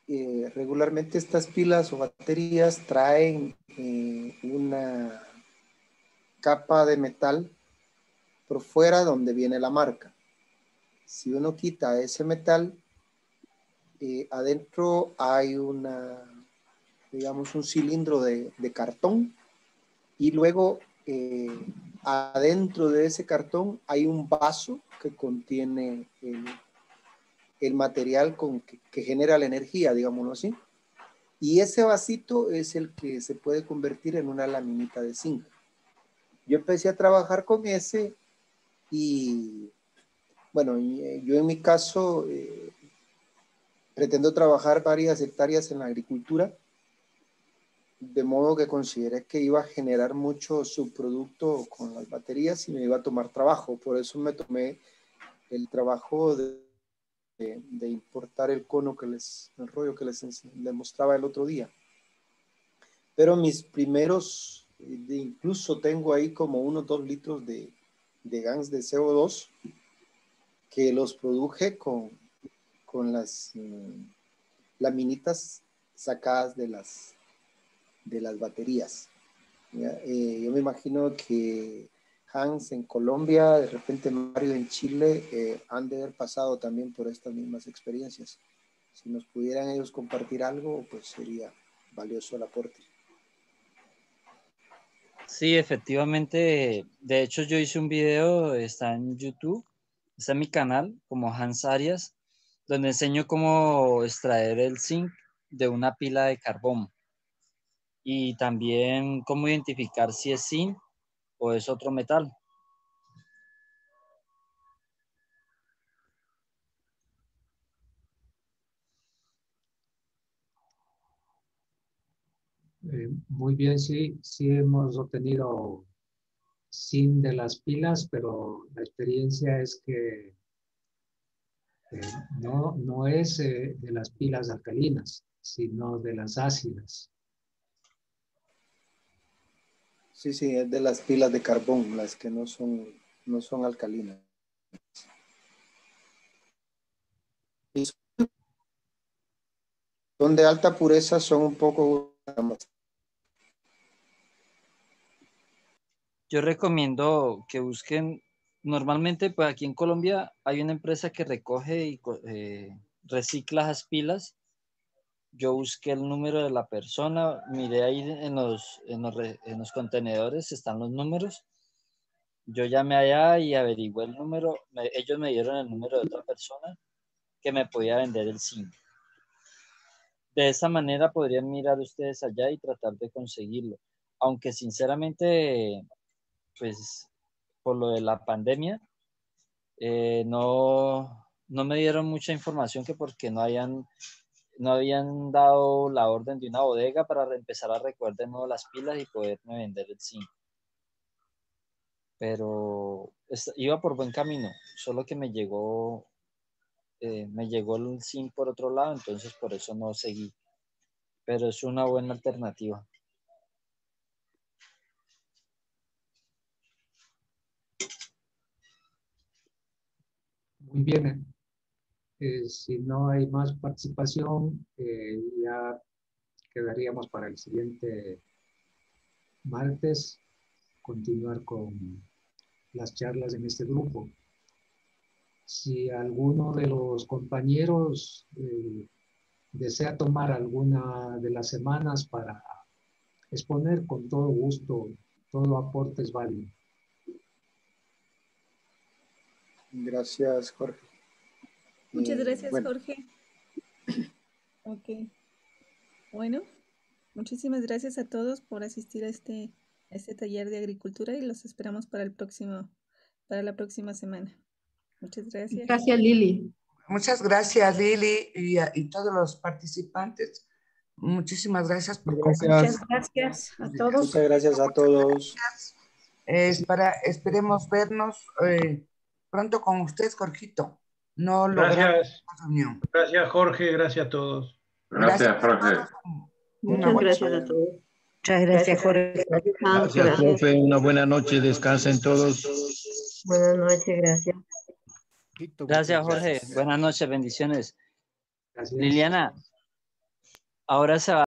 Regularmente estas pilas o baterías traen una capa de metal por fuera donde viene la marca. Si uno quita ese metal, adentro hay digamos, un cilindro de cartón, y luego adentro de ese cartón hay un vaso que contiene el material que genera la energía, digámoslo así. Y ese vasito es el que se puede convertir en una laminita de zinc. Yo empecé a trabajar con ese y, bueno, yo en mi caso pretendo trabajar varias hectáreas en la agricultura, de modo que consideré que iba a generar mucho subproducto con las baterías y me iba a tomar trabajo. Por eso me tomé el trabajo de importar el cono el rollo que les mostraba el otro día. Pero mis primeros, incluso tengo ahí como unos 2 litros de GANs de CO2 que los produje con las laminitas sacadas de las baterías. Yo me imagino que Hans en Colombia, de repente Mario en Chile, han de haber pasado también por estas mismas experiencias. Si nos pudieran ellos compartir algo, pues sería valioso el aporte. Sí, efectivamente. De hecho, yo hice un video, está en YouTube, está en mi canal, como Hans Arias, donde enseño cómo extraer el zinc de una pila de carbón y también cómo identificar si es zinc o es otro metal. Muy bien, sí, sí hemos obtenido zinc de las pilas, pero la experiencia es que no es de las pilas alcalinas, sino de las ácidas. Sí, sí, es de las pilas de carbón, las que no son alcalinas. Y son de alta pureza, son un poco... Yo recomiendo que busquen, normalmente pues aquí en Colombia hay una empresa que recoge recicla esas pilas. Yo busqué el número de la persona, miré ahí en los contenedores, están los números. Yo llamé allá y averigué el número. Ellos me dieron el número de otra persona que me podía vender el zinc. De esa manera podrían mirar ustedes allá y tratar de conseguirlo. Aunque sinceramente, pues por lo de la pandemia, no me dieron mucha información, que porque no habían dado la orden de una bodega para empezar a recoger de nuevo las pilas y poderme vender el zinc. Pero iba por buen camino, solo que me llegó el zinc por otro lado, entonces por eso no seguí. Pero es una buena alternativa. Muy bien. Si no hay más participación, ya quedaríamos para el siguiente martes continuar con las charlas en este grupo. Si alguno de los compañeros desea tomar alguna de las semanas para exponer, con todo gusto, todo aporte es válido. Gracias, Jorge. Muchas gracias, bueno. Jorge. Ok. Bueno, muchísimas gracias a todos por asistir a este taller de agricultura y los esperamos para la próxima semana. Muchas gracias. Gracias, Lili. Muchas gracias, Lili, y todos los participantes. Muchísimas gracias por Gracias. Muchas gracias a todos. Muchas gracias a todos. Esperemos vernos pronto con ustedes, Jorgito. No Gracias. Reunión. Gracias, Jorge. Gracias a todos. Gracias, Jorge. Muchas gracias a todos. Muchas gracias, Jorge. Gracias, profe. Una buena noche. Descansen todos. Buenas noches, gracias. Gracias, Jorge. Buenas noches, bendiciones. Gracias. Liliana, ahora se va